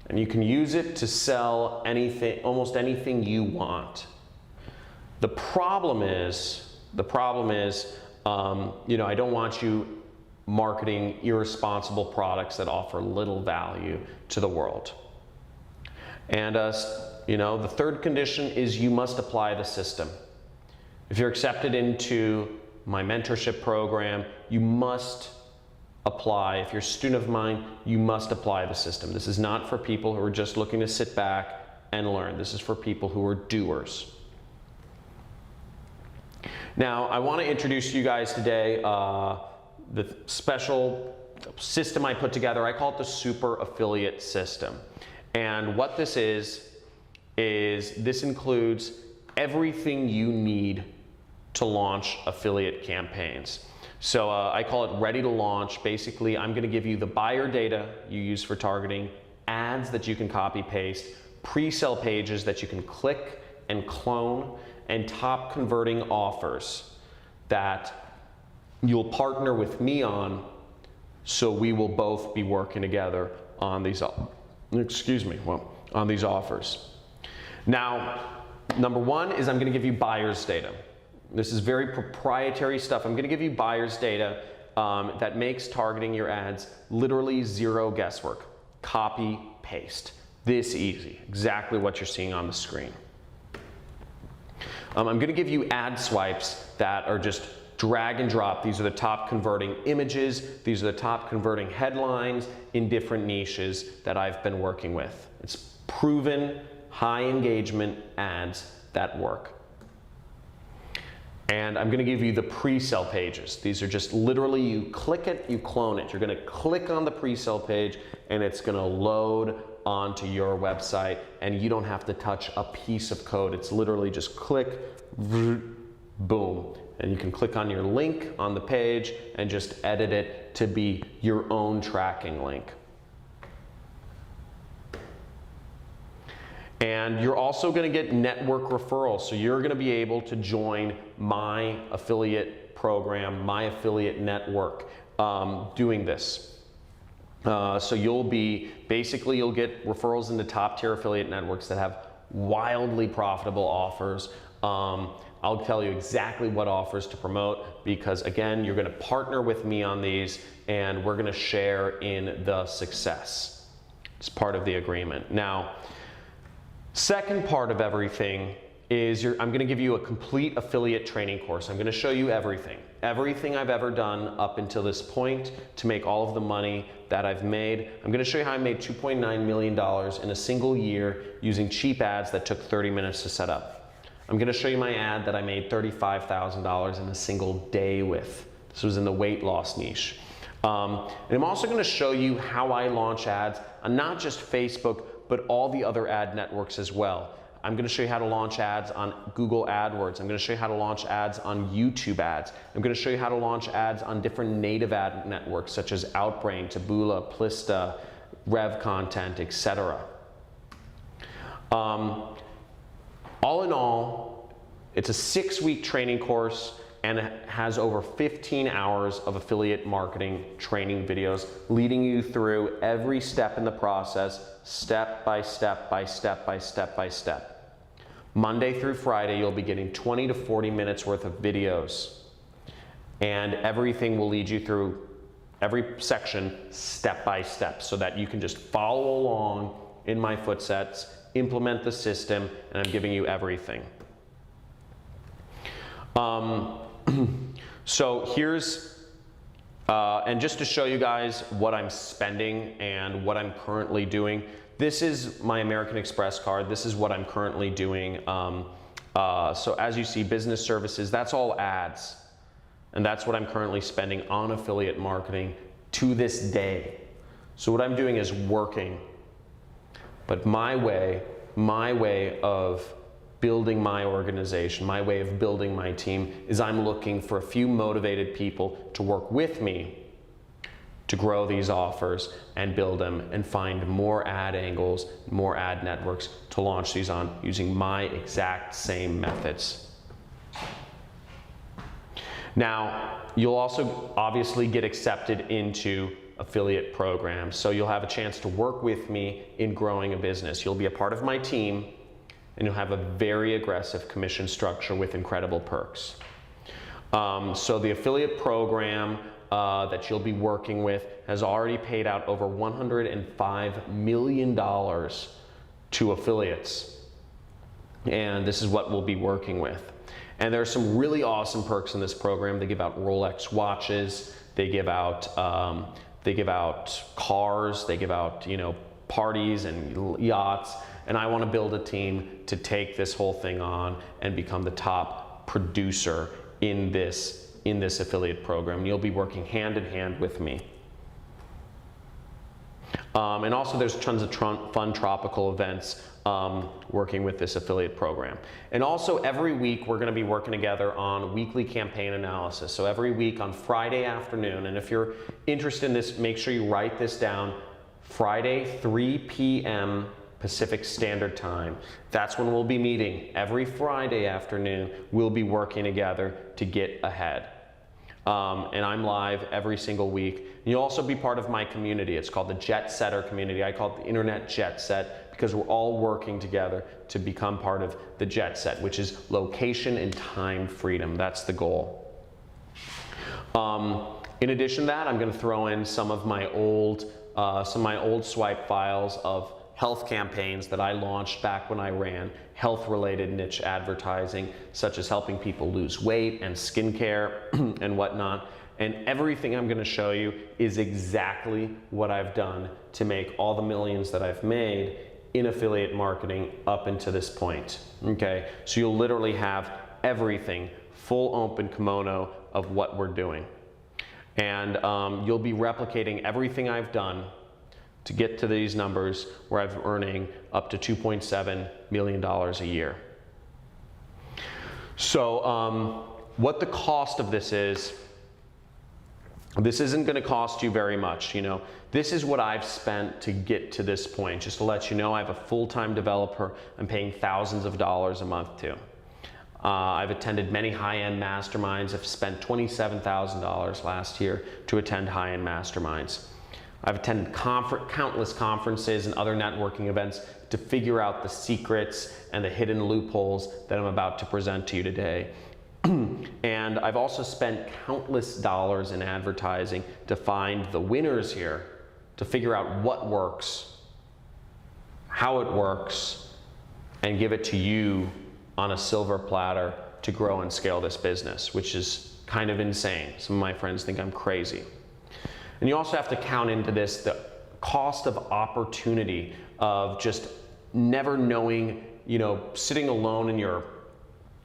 and you can use it to sell anything, almost anything you want. The problem is, I don't want you marketing irresponsible products that offer little value to the world. And the 3rd condition is you must apply the system. If you're accepted into my mentorship program, you must apply. If you're a student of mine, you must apply the system. This is not for people who are just looking to sit back and learn. This is for people who are doers. Now, I want to introduce to you guys today the special system I put together. I call it the Super Affiliate System. And what this is this includes everything you need to launch affiliate campaigns. So I call it ready to launch. Basically, I'm going to give you the buyer data you use for targeting, ads that you can copy paste, pre-sale pages that you can click and clone, and top converting offers that you'll partner with me on, so we will both be working together on these, on these offers. Now, number 1 is I'm going to give you buyer's data. This is very proprietary stuff. I'm going to give you buyer's data that makes targeting your ads literally 0 guesswork. Copy, paste. This easy. Exactly what you're seeing on the screen. I'm going to give you ad swipes that are just drag and drop. These are the top converting images. These are the top converting headlines in different niches that I've been working with. It's proven high engagement ads that work. And I'm going to give you the pre-sale pages. These are just literally, you click it, you clone it. You're going to click on the pre-sale page and it's going to load onto your website, and you don't have to touch a piece of code. It's literally just click, boom. And you can click on your link on the page and just edit it to be your own tracking link. And you're also going to get network referrals. So you're going to be able to join my affiliate program, my affiliate network, doing this. So you'll get referrals into top tier affiliate networks that have wildly profitable offers. I'll tell you exactly what offers to promote, because again, you're going to partner with me on these and we're going to share in the success. It's part of the agreement. Now, second part of everything is I'm going to give you a complete affiliate training course. I'm going to show you everything I've ever done up until this point to make all of the money that I've made. I'm going to show you how I made $2.9 million in a single year using cheap ads that took 30 minutes to set up. I'm going to show you my ad that I made $35,000 in a single day with. This was in the weight loss niche. And I'm also going to show you how I launch ads on not just Facebook, but all the other ad networks as well. I'm going to show you how to launch ads on Google AdWords. I'm going to show you how to launch ads on YouTube ads. I'm going to show you how to launch ads on different native ad networks such as Outbrain, Taboola, Plista, Rev content, etc. All in all, it's a 6-week training course and it has over 15 hours of affiliate marketing training videos leading you through every step in the process, step by step by step by step by step. Monday through Friday, you'll be getting 20 to 40 minutes worth of videos, and everything will lead you through every section step by step so that you can just follow along in my footsteps, implement the system, and I'm giving you everything. So here's, and just to show you guys what I'm spending and what I'm currently doing, this is my American Express card. This is what I'm currently doing. So as you see, business services, that's all ads. And that's what I'm currently spending on affiliate marketing to this day. So what I'm doing is working. But my way of building my organization, my way of building my team is I'm looking for a few motivated people to work with me to grow these offers and build them and find more ad angles, more ad networks to launch these on using my exact same methods. Now, you'll also obviously get accepted into affiliate programs, so you'll have a chance to work with me in growing a business. You'll be a part of my team, and you'll have a very aggressive commission structure with incredible perks. So the affiliate program that you'll be working with has already paid out over $105 million to affiliates, and this is what we'll be working with. And there are some really awesome perks in this program. They give out Rolex watches, they give out cars, they give out, you know, parties and yachts. And I want to build a team to take this whole thing on and become the top producer in this affiliate program. You'll be working hand in hand with me. And also there's tons of fun tropical events working with this affiliate program. And also every week we're going to be working together on weekly campaign analysis. So every week on Friday afternoon, and if you're interested in this, make sure you write this down, Friday 3 p.m. Pacific Standard Time. That's when we'll be meeting. Every Friday afternoon, we'll be working together to get ahead. And I'm live every single week. You'll also be part of my community. It's called the Jet Setter community. I call it the Internet Jet Set because we're all working together to become part of the Jet Set, which is location and time freedom. That's the goal. In addition to that, I'm going to throw in some of my old swipe files of health campaigns that I launched back when I ran health-related niche advertising, such as helping people lose weight and skincare and whatnot. And everything I'm going to show you is exactly what I've done to make all the millions that I've made in affiliate marketing up until this point. Okay, so you'll literally have everything, full open kimono of what we're doing. And you'll be replicating everything I've done to get to these numbers where I'm earning up to $2.7 million a year. So what the cost of this is, this isn't going to cost you very much. You know, this is what I've spent to get to this point. Just to let you know, I have a full-time developer I'm paying thousands of dollars a month to. I've attended many high-end masterminds. I've spent $27,000 last year to attend high-end masterminds. I've attended countless conferences and other networking events to figure out the secrets and the hidden loopholes that I'm about to present to you today. And I've also spent countless dollars in advertising to find the winners here, to figure out what works, how it works, and give it to you on a silver platter to grow and scale this business, which is kind of insane. Some of my friends think I'm crazy. And you also have to count into this the cost of opportunity of just never knowing, you know, sitting alone in your,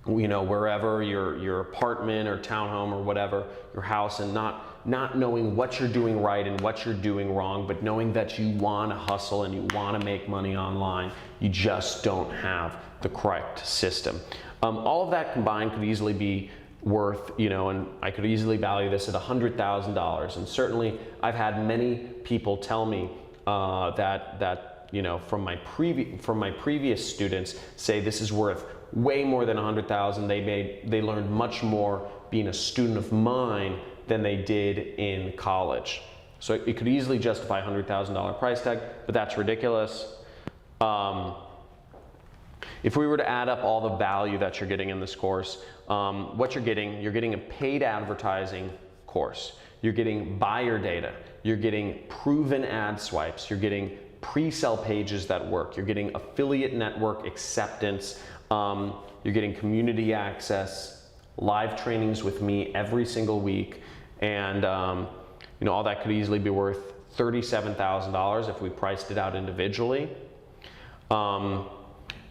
you know, wherever, your apartment or townhome or whatever, your house, and not knowing what you're doing right and what you're doing wrong, but knowing that you want to hustle and you want to make money online. You just don't have the correct system. All of that combined could easily be worth, you know, and I could easily value this at $100,000. And certainly I've had many people tell me, that you know from my previous students say this is worth way more than $100,000. They learned much more being a student of mine than they did in college. So it could easily justify a $100,000 price tag, but that's ridiculous. If we were to add up all the value that you're getting in this course, what you're getting a paid advertising course. You're getting buyer data. You're getting proven ad swipes. You're getting pre-sell pages that work. You're getting affiliate network acceptance. You're getting community access, live trainings with me every single week, and you know, all that could easily be worth $37,000 if we priced it out individually.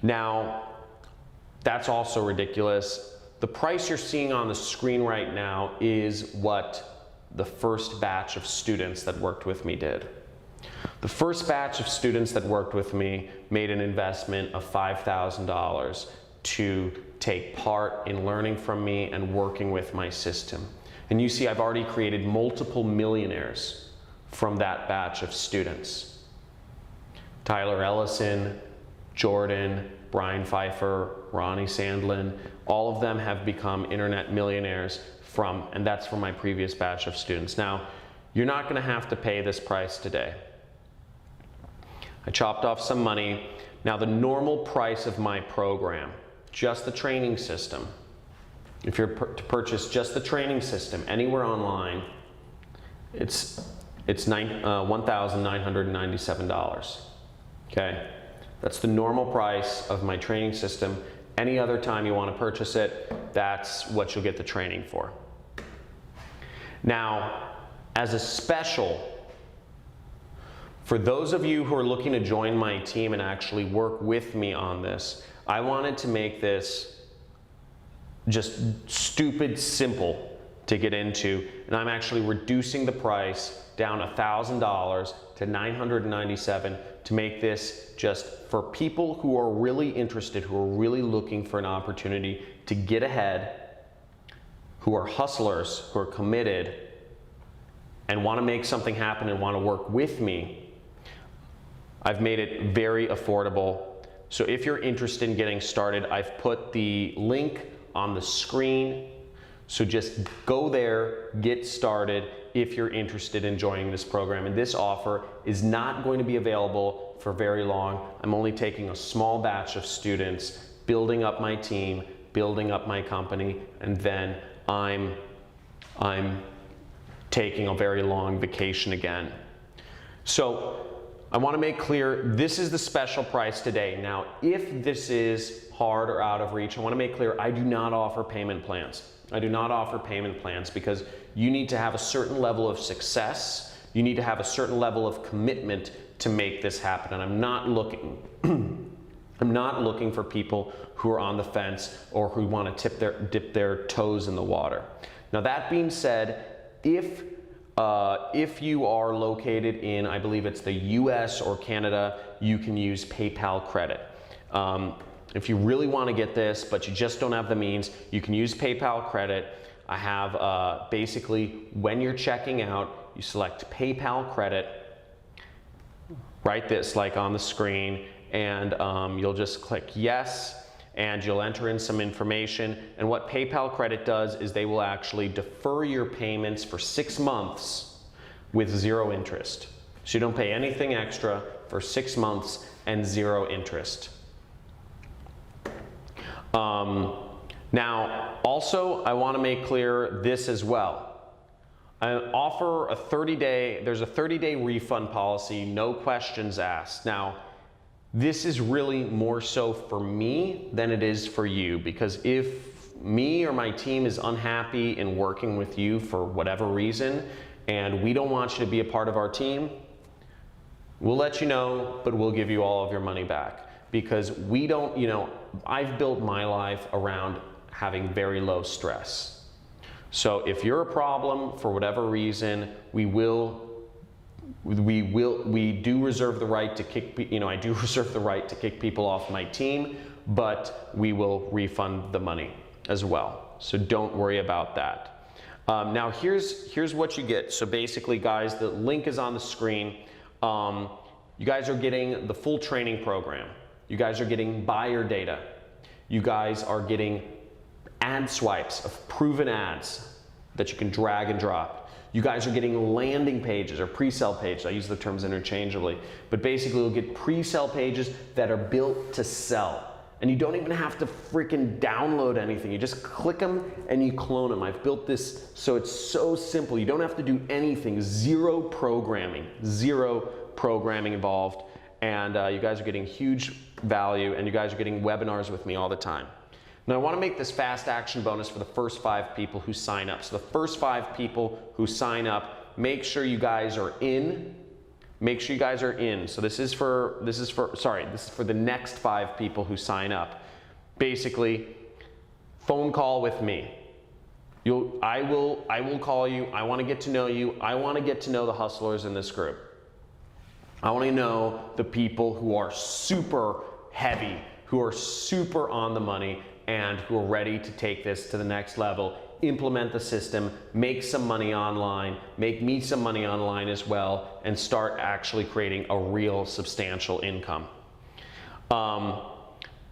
Now, that's also ridiculous. The price you're seeing on the screen right now is what the first batch of students that worked with me did. The first batch of students that worked with me made an investment of $5,000 to take part in learning from me and working with my system. And you see, I've already created multiple millionaires from that batch of students. Tyler Ellison, Jordan, Brian Pfeiffer, Ronnie Sandlin, all of them have become internet millionaires and that's from my previous batch of students. Now, you're not gonna have to pay this price today. I chopped off some money. Now, the normal price of my program, just the training system, if you're to purchase just the training system anywhere online, it's $1,997, okay? That's the normal price of my training system. Any other time you want to purchase it, that's what you'll get the training for. Now, as a special, for those of you who are looking to join my team and actually work with me on this, I wanted to make this just stupid simple to get into, and I'm actually reducing the price down $1,000 to $997 to make this just for people who are really interested, who are really looking for an opportunity to get ahead, who are hustlers, who are committed, and want to make something happen and want to work with me. I've made it very affordable. So if you're interested in getting started, I've put the link on the screen. So just go there, get started if you're interested in joining this program. And this offer is not going to be available for very long. I'm only taking a small batch of students, building up my team, building up my company, and then I'm taking a very long vacation again. So I want to make clear, this is the special price today. Now, if this is hard or out of reach, I want to make clear, I do not offer payment plans. I do not offer payment plans because you need to have a certain level of success. You need to have a certain level of commitment to make this happen. And I'm not looking, I'm not looking for people who are on the fence or who want to dip their toes in the water. Now, that being said, if you are located in, I believe it's the US or Canada, you can use PayPal credit. If you really want to get this, but you just don't have the means, you can use PayPal credit. I have basically, when you're checking out, you select PayPal credit, write this like on the screen, and you'll just click yes, and you'll enter in some information. And what PayPal credit does is they will actually defer your payments for 6 months with 0 interest. So you don't pay anything extra for 6 months and 0 interest. Now, also, I want to make clear this as well. I offer a 30-day, there's a 30-day refund policy, no questions asked. Now, this is really more so for me than it is for you, because if me or my team is unhappy in working with you for whatever reason, and we don't want you to be a part of our team, we'll let you know, but we'll give you all of your money back. Because we don't, you know, I've built my life around having very low stress. So if you're a problem for whatever reason, we do reserve the right to kick, you know, I do reserve the right to kick people off my team, but we will refund the money as well. So don't worry about that. Now here's what you get. So basically, guys, the link is on the screen. You guys are getting the full training program. You guys are getting buyer data. You guys are getting ad swipes of proven ads that you can drag and drop. You guys are getting landing pages or pre-sale pages. I use the terms interchangeably, but basically you'll get pre-sale pages that are built to sell. And you don't even have to freaking download anything. You just click them and you clone them. I've built this so it's so simple. You don't have to do anything. Zero programming involved. And you guys are getting huge value, and you guys are getting webinars with me all the time. Now I want to make this fast action bonus for the first 5 people who sign up. So the first 5 people who sign up, make sure you guys are in. Make sure you guys are in. So this is for the next 5 people who sign up. Basically, phone call with me. I will call you. I want to get to know you. I want to get to know the hustlers in this group. I want to know the people who are super heavy, who are super on the money, and who are ready to take this to the next level, implement the system, make some money online, make me some money online as well, and start actually creating a real substantial income.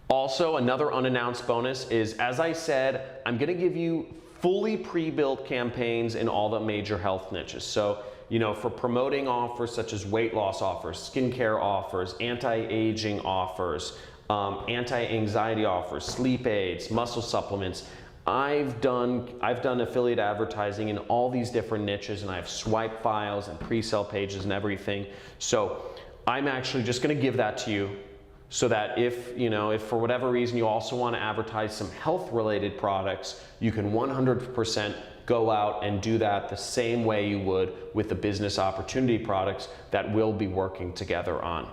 Also, another unannounced bonus is, as I said, I'm going to give you fully pre-built campaigns in all the major health niches. So, you know, for promoting offers such as weight loss offers, skincare offers, anti-aging offers, anti-anxiety offers, sleep aids, muscle supplements. I've done affiliate advertising in all these different niches, and I have swipe files and pre-sale pages and everything. So I'm actually just going to give that to you, so that if for whatever reason you also want to advertise some health related products, you can 100% go out and do that the same way you would with the business opportunity products that we'll be working together on.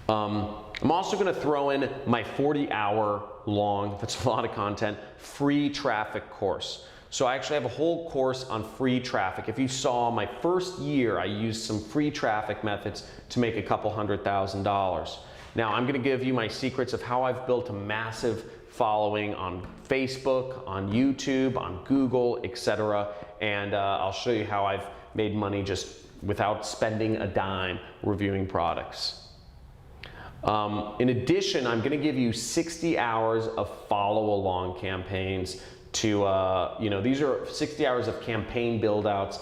I'm also going to throw in my 40-hour long, that's a lot of content, free traffic course. So I actually have a whole course on free traffic. If you saw my first year, I used some free traffic methods to make a couple $100,000. Now I'm going to give you my secrets of how I've built a massive following on Facebook, on YouTube, on Google, etc. And I'll show you how I've made money just without spending a dime reviewing products. In addition, I'm going to give you 60 hours of follow-along campaigns to, these are 60 hours of campaign build-outs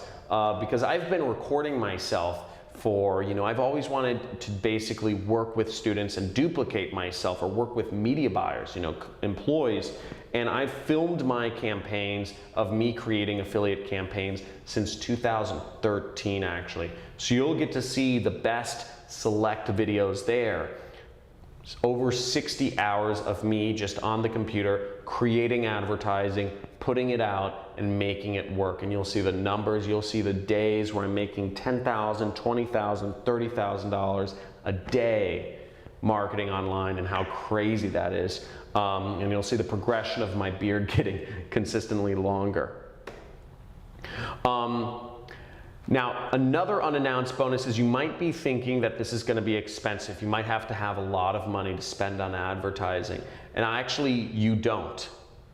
because I've been recording myself for, I've always wanted to basically work with students and duplicate myself, or work with media buyers, employees. And I've filmed my campaigns of me creating affiliate campaigns since 2013, actually. So you'll get to see the best select videos there. It's over 60 hours of me just on the computer, creating advertising, putting it out, and making it work. And you'll see the numbers, you'll see the days where I'm making $10,000, $20,000, $30,000 a day marketing online, and how crazy that is. And you'll see the progression of my beard getting consistently longer. Now, another unannounced bonus is you might be thinking that this is going to be expensive. You might have to have a lot of money to spend on advertising. And actually, you don't.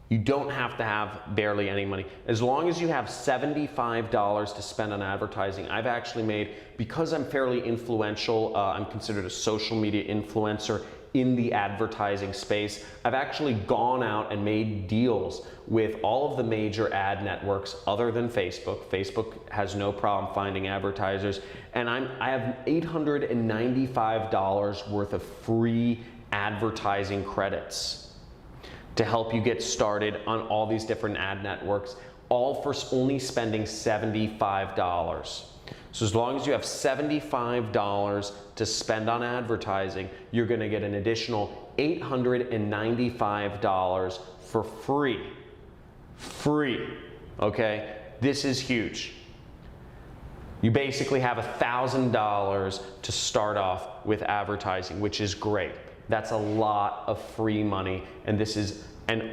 You don't have to have barely any money. As long as you have $75 to spend on advertising, I've actually made, because I'm fairly influential, I'm considered a social media influencer in the advertising space. I've actually gone out and made deals with all of the major ad networks other than Facebook. Facebook has no problem finding advertisers. And I have $895 worth of free advertising credits to help you get started on all these different ad networks, all for only spending $75. So as long as you have $75 to spend on advertising, you're going to get an additional $895 for free. Free, okay? This is huge. You basically have $1,000 to start off with advertising, which is great. That's a lot of free money, and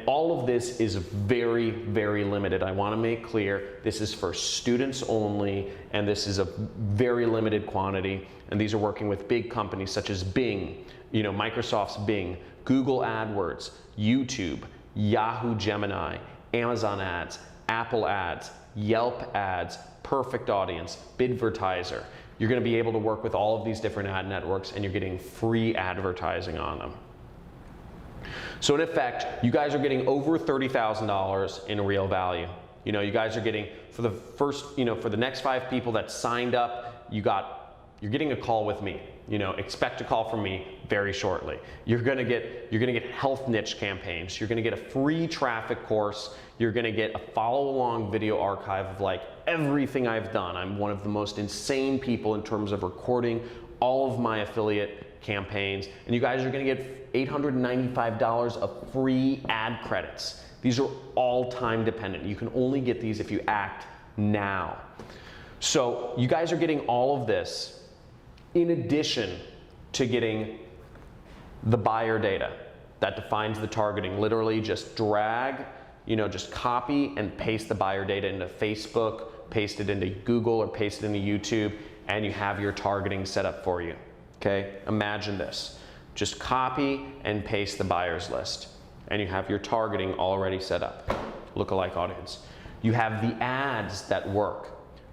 all of this is very, very limited. I want to make clear this is for students only, and this is a very limited quantity. And these are working with big companies such as Bing, Microsoft's Bing, Google AdWords, YouTube, Yahoo Gemini, Amazon Ads, Apple Ads, Yelp Ads, Perfect Audience, Bidvertiser. You're going to be able to work with all of these different ad networks, and you're getting free advertising on them. So in effect, you guys are getting over $30,000 in real value. You know, you guys are getting, for the first, for the next 5 people that signed up, you're getting a call with me. You know, expect a call from me very shortly. You're gonna get health niche campaigns. You're gonna get a free traffic course. You're gonna get a follow-along video archive of like everything I've done. I'm one of the most insane people in terms of recording all of my affiliate campaigns. And you guys are gonna get $895 of free ad credits. These are all time dependent. You can only get these if you act now. So you guys are getting all of this in addition to getting the buyer data that defines the targeting. Literally just drag, just copy and paste the buyer data into Facebook, paste it into Google or paste it into YouTube, and you have your targeting set up for you. Okay, imagine this. Just copy and paste the buyers list, and you have your targeting already set up. Lookalike audience. You have the ads that work.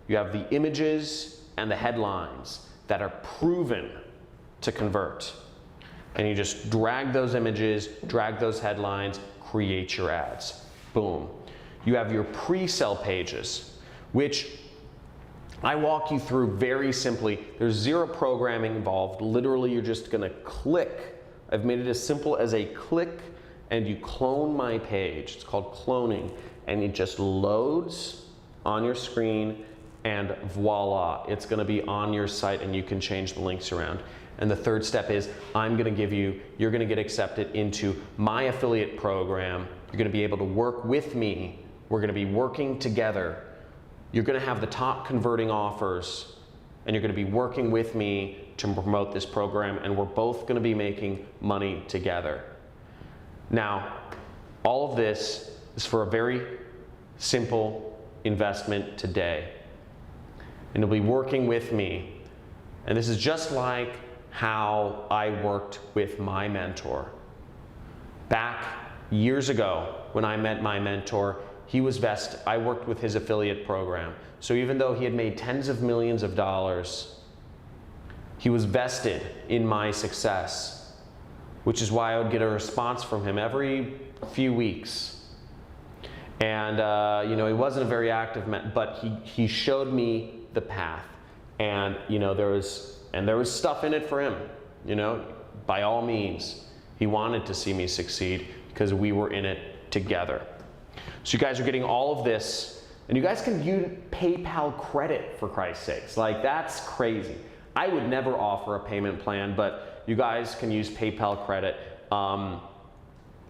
You have the images and the headlines that are proven to convert. And you just drag those images, drag those headlines, create your ads. Boom. You have your pre-sale pages, which I walk you through very simply. There's zero programming involved. Literally, you're just gonna click. I've made it as simple as a click and you clone my page. It's called cloning. And it just loads on your screen, and voila, it's gonna be on your site and you can change the links around. And the third step is you're gonna get accepted into my affiliate program. You're gonna be able to work with me. We're gonna be working together. You're gonna have the top converting offers, and you're gonna be working with me to promote this program, and we're both gonna be making money together. Now, all of this is for a very simple investment today. And you'll be working with me. And this is just like how I worked with my mentor. Back years ago, when I met my mentor, I worked with his affiliate program. So even though he had made tens of millions of dollars, he was vested in my success, which is why I would get a response from him every few weeks. And he wasn't a very active but he showed me the path, and there was stuff in it for him. By all means, he wanted to see me succeed because we were in it together. So you guys are getting all of this, and you guys can use PayPal credit, for Christ's sakes. Like, that's crazy. I would never offer a payment plan, but you guys can use PayPal credit.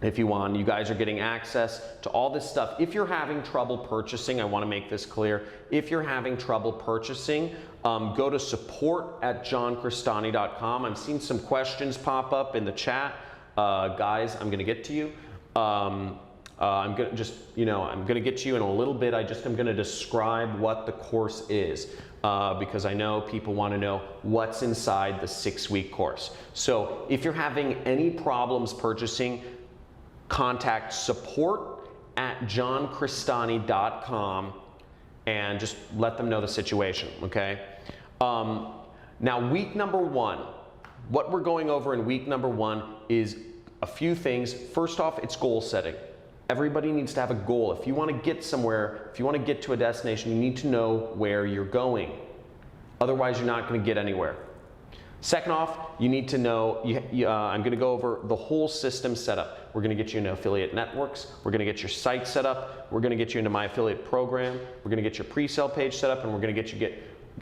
If you want. You guys are getting access to all this stuff. If you're having trouble purchasing, I want to make this clear. If you're having trouble purchasing, go to support@johncristani.com. I'm seeing some questions pop up in the chat. Guys, I'm going to get to you. I'm going to get to you in a little bit. I'm going to describe what the course is, because I know people want to know what's inside the 6-week course. So if you're having any problems purchasing, contact support@johncristani.com and just let them know the situation, okay? Now, week number 1, what we're going over in week number 1 is a few things. First off, it's goal setting. Everybody needs to have a goal. If you want to get somewhere, if you want to get to a destination, you need to know where you're going. Otherwise, you're not going to get anywhere. Second off, you need to know, I'm going to go over the whole system setup. We're going to get you into affiliate networks. We're going to get your site set up. We're going to get you into my affiliate program. We're going to get your pre-sale page set up, and we're going to get you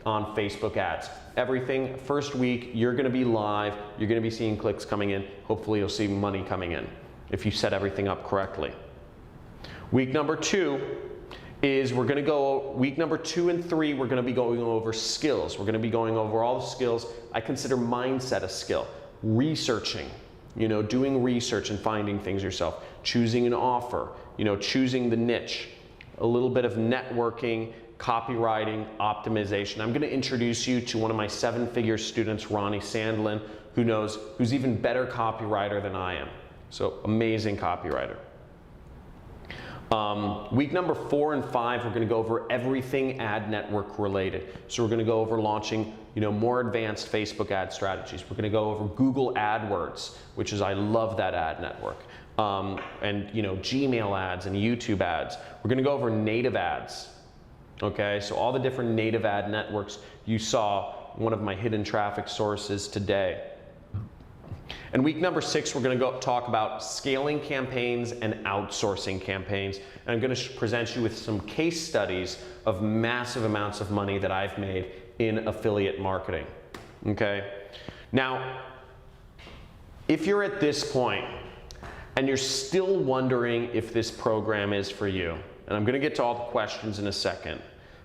on Facebook ads. Everything, first week, you're going to be live. You're going to be seeing clicks coming in. Hopefully, you'll see money coming in if you set everything up correctly. Week number 2 is week number 2 and 3, we're going to be going over skills. We're going to be going over all the skills. I consider mindset a skill. Researching, doing research and finding things yourself. Choosing an offer, choosing the niche. A little bit of networking, copywriting, optimization. I'm going to introduce you to one of my 7-figure students, Ronnie Sandlin, who's even better copywriter than I am. So amazing copywriter. Week number 4 and 5, we're going to go over everything ad network related. So we're going to go over launching, more advanced Facebook ad strategies. We're going to go over Google AdWords, which is, I love that ad network. And Gmail ads and YouTube ads. We're going to go over native ads. Okay, so all the different native ad networks. You saw one of my hidden traffic sources today. And week number 6, we're going to talk about scaling campaigns and outsourcing campaigns. And I'm going to present you with some case studies of massive amounts of money that I've made in affiliate marketing. Okay? Now, if you're at this point and you're still wondering if this program is for you, and I'm going to get to all the questions in a second,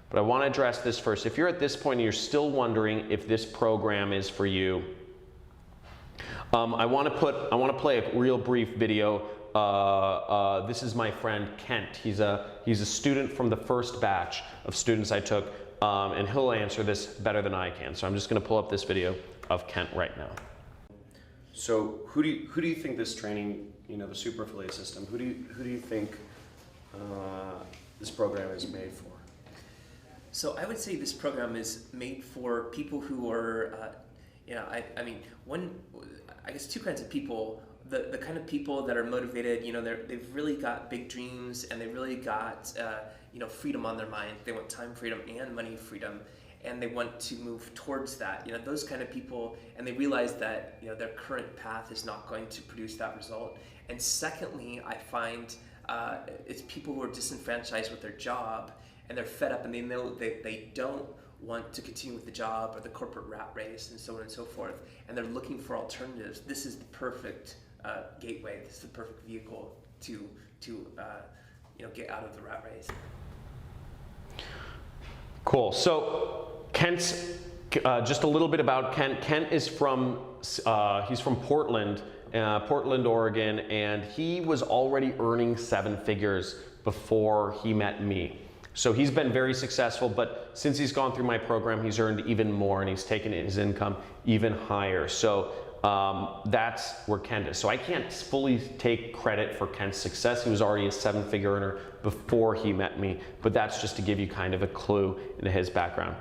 but I want to address this first. If you're at this point and you're still wondering if this program is for you, I want to play a real brief video. This is my friend Kent. He's a student from the first batch of students I took, and he'll answer this better than I can. So I'm just going to pull up this video of Kent right now. So who do you think this training, the super affiliate system, who do you think this program is made for? So I would say this program is made for people who are, I guess two kinds of people. The kind of people that are motivated, they've really got big dreams and they really got, freedom on their mind. They want time freedom and money freedom, and they want to move towards that. Those kind of people, and they realize that, their current path is not going to produce that result. And secondly, I find it's people who are disenfranchised with their job, and they're fed up, and they know they don't want to continue with the job or the corporate rat race and so on and so forth, and they're looking for alternatives. This is the perfect gateway. This is the perfect vehicle to get out of the rat race. Cool. So Kent's just a little bit about Kent. Kent is from he's from Portland, Oregon, and he was already earning 7 figures before he met me. So he's been very successful, but since he's gone through my program, he's earned even more, and he's taken his income even higher. So that's where Kent is. So I can't fully take credit for Kent's success. He was already a 7-figure earner before he met me, but that's just to give you kind of a clue into his background.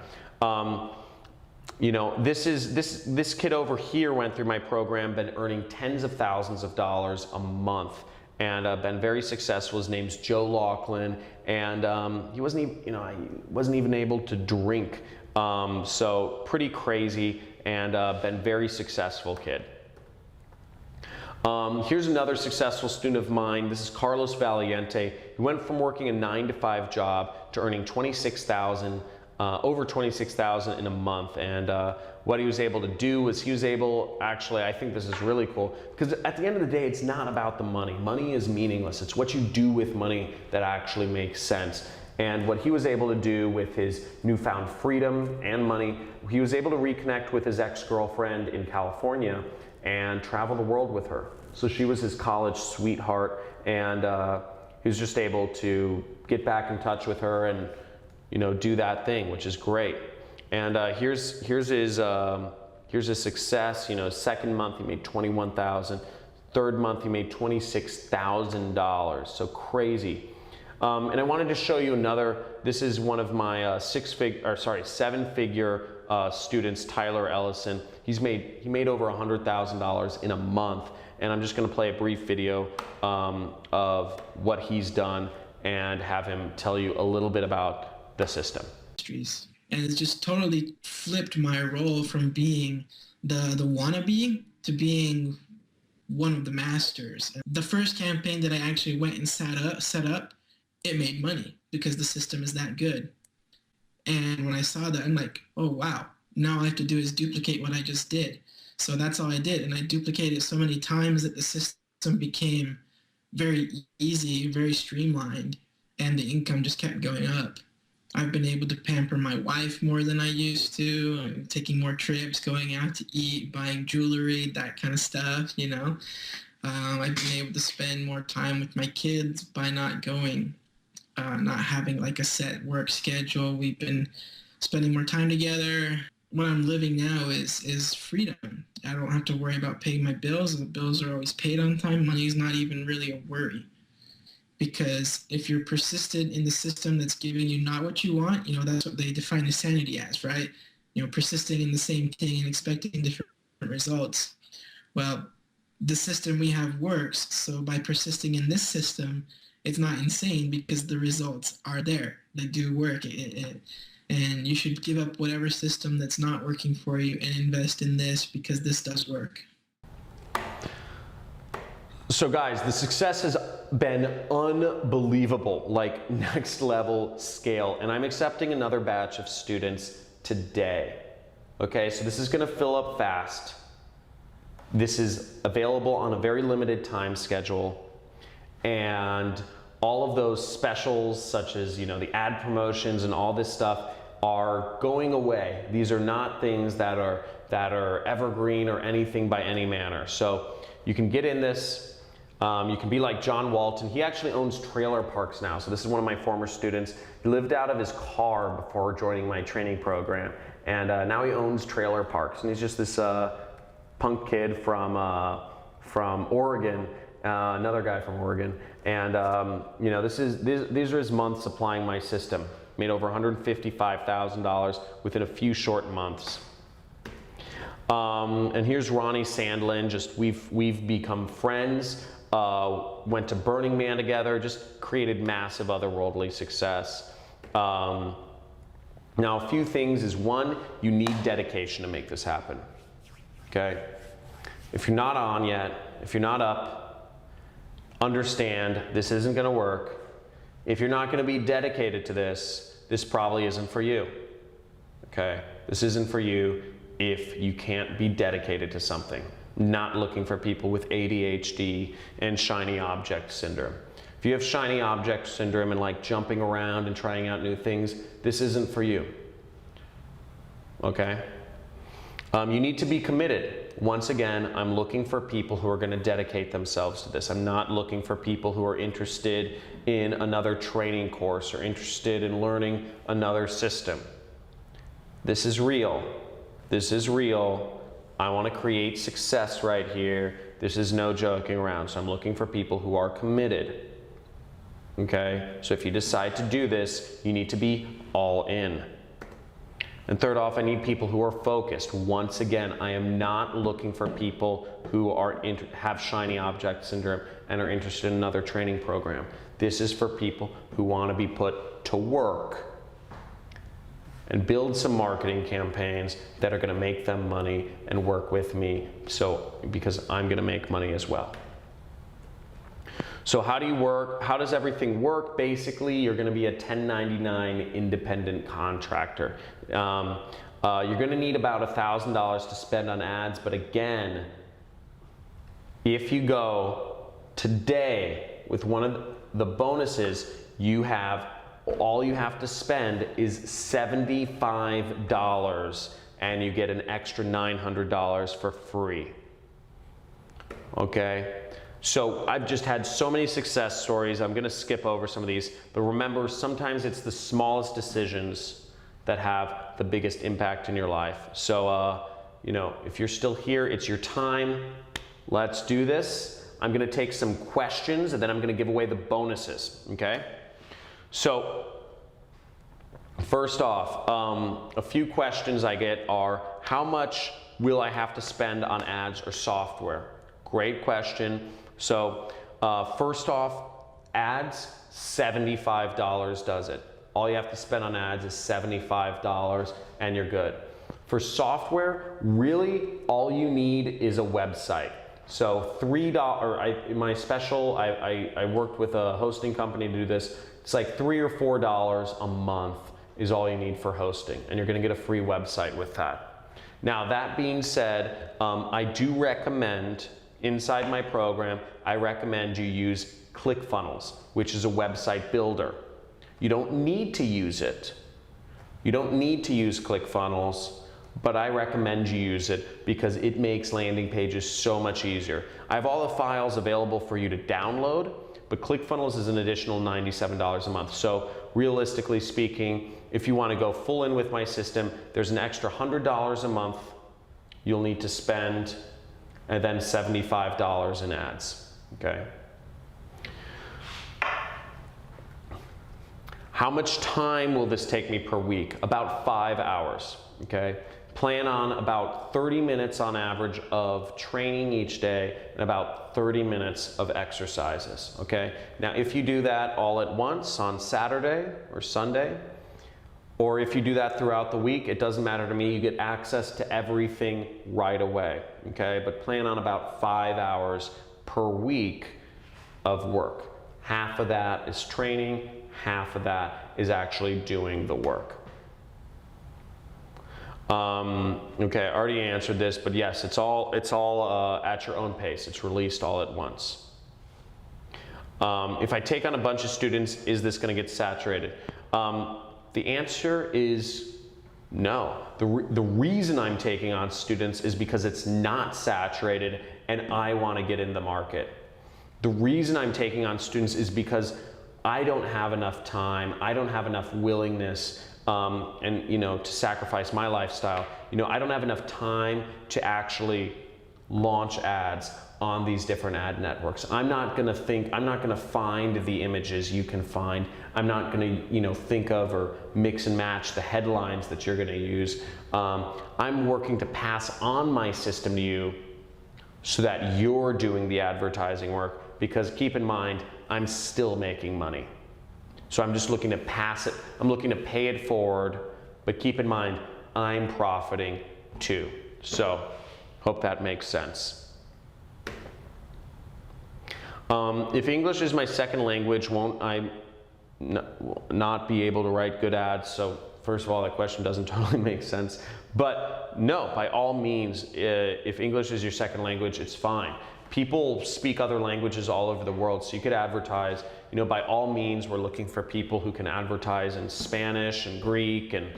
This kid over here went through my program, been earning tens of thousands of dollars a month, and been very successful. His name's Joe Laughlin, and he wasn't even able to drink. So pretty crazy, and been very successful kid. Here's another successful student of mine. This is Carlos Valiente. He went from working a 9-to-5 job to earning over $26,000 in a month, and what he was able to do was I think this is really cool, because at the end of the day, it's not about the money. Money is meaningless. It's what you do with money that actually makes sense. And what he was able to do with his newfound freedom and money, he was able to reconnect with his ex-girlfriend in California and travel the world with her. So she was his college sweetheart, and he was just able to get back in touch with her and do that thing, which is great. And here's his success. Second month he made $21,000. Third month he made $26,000. So crazy. And I wanted to show you another. This is one of my 7-figure students, Tyler Ellison. He made over $100,000 in a month. And I'm just going to play a brief video of what he's done and have him tell you a little bit about the system. And it's just totally flipped my role from being the wannabe to being one of the masters. The first campaign that I actually went and set up, it made money because the system is that good. And when I saw that, I'm like, oh wow, now all I have to do is duplicate what I just did. So that's all I did, and I duplicated so many times that the system became very easy, very streamlined, and the income just kept going up. I've been able to pamper my wife more than I used to. I'm taking more trips, going out to eat, buying jewelry, that kind of stuff, I've been able to spend more time with my kids by not having like a set work schedule. We've been spending more time together. What I'm living now is freedom. I don't have to worry about paying my bills. The bills are always paid on time. Money is not even really a worry. because if you're persistent in the system that's giving you not what you want, that's what they define insanity as, right? Persisting in the same thing and expecting different results. Well, the system we have works, so by persisting in this system, it's not insane because the results are there. They do work. And you should give up whatever system that's not working for you and invest in this because this does work. So guys, the success has been unbelievable, like next level scale, and I'm accepting another batch of students today. Okay, so this is gonna fill up fast. This is available on a very limited time schedule, and all of those specials such as the ad promotions and all this stuff are going away. These are not things that are evergreen or anything by any manner. So you can get in this. You can be like John Walton. He actually owns trailer parks now. So this is one of my former students. He lived out of his car before joining my training program. And now he owns trailer parks. And he's just this punk kid from Oregon, another guy from Oregon. And these are his months applying my system. Made over $155,000 within a few short months. And here's Ronnie Sandlin. We've become friends. Went to Burning Man together. Just created massive otherworldly success. Now, a few things is one, you need dedication to make this happen. Okay? If you're not on yet, if you're not up, understand this isn't going to work. If you're not going to be dedicated to this, this probably isn't for you. Okay? This isn't for you if you can't be dedicated to something. Not looking for people with ADHD and shiny object syndrome. If you have shiny object syndrome and like jumping around and trying out new things, this isn't for you. Okay? You need to be committed. Once again, I'm looking for people who are going to dedicate themselves to this. I'm not looking for people who are interested in another training course or interested in learning another system. This is real. This is real. I want to create success right here. This is no joking around. So I'm looking for people who are committed. Okay? So if you decide to do this, you need to be all in. And third off, I need people who are focused. Once again, I am not looking for people who have shiny object syndrome and are interested in another training program. This is for people who want to be put to work and build some marketing campaigns that are going to make them money and work with me, because I'm going to make money as well. So how do you work? How does everything work? Basically, you're going to be a 1099 independent contractor. You're going to need about $1,000 to spend on ads, but again, if you go today with one of the bonuses, all you have to spend is $75 and you get an extra $900 for free. Okay? So I've just had so many success stories. I'm going to skip over some of these, but remember, sometimes it's the smallest decisions that have the biggest impact in your life. So, if you're still here, it's your time. Let's do this. I'm going to take some questions and then I'm going to give away the bonuses. Okay? So, first off, a few questions I get are, how much will I have to spend on ads or software? Great question. So, first off, ads, $75 does it. All you have to spend on ads is $75 and you're good. For software, really all you need is a website. So $3, my special, I worked with a hosting company to do this. It's like $3 or $4 a month is all you need for hosting, and you're going to get a free website with that. Now, that being said, I do recommend, inside my program, I recommend you use ClickFunnels, which is a website builder. You don't need to use it. You don't need to use ClickFunnels, but I recommend you use it because it makes landing pages so much easier. I have all the files available for you to download, but ClickFunnels is an additional $97 a month. So realistically speaking, if you want to go full in with my system, there's an extra $100 a month you'll need to spend, and then $75 in ads, okay? How much time will this take me per week? About 5 hours, okay? Plan on about 30 minutes on average of training each day and about 30 minutes of exercises, okay? Now, if you do that all at once on Saturday or Sunday, or if you do that throughout the week, it doesn't matter to me. You get access to everything right away, okay? But plan on about 5 hours per week of work. Half of that is training, half of that is actually doing the work. Okay, I already answered this, but yes, it's all at your own pace. It's released all at once. If I take on a bunch of students, is this going to get saturated? The answer is no. The reason I'm taking on students is because it's not saturated and I want to get in the market. The reason I'm taking on students is because I don't have enough time, I don't have enough willingness and to sacrifice my lifestyle. I don't have enough time to actually launch ads on these different ad networks. I'm not gonna find the images you can find. I'm not gonna think of or mix and match the headlines that you're gonna use. I'm working to pass on my system to you so that you're doing the advertising work, because keep in mind, I'm still making money. So I'm just looking to pass it, I'm looking to pay it forward, but keep in mind, I'm profiting too. So, hope that makes sense. If English is my second language, won't I not be able to write good ads? So first of all, that question doesn't totally make sense. But no, by all means, if English is your second language, it's fine. People speak other languages all over the world, so you could advertise. By all means, we're looking for people who can advertise in Spanish and Greek and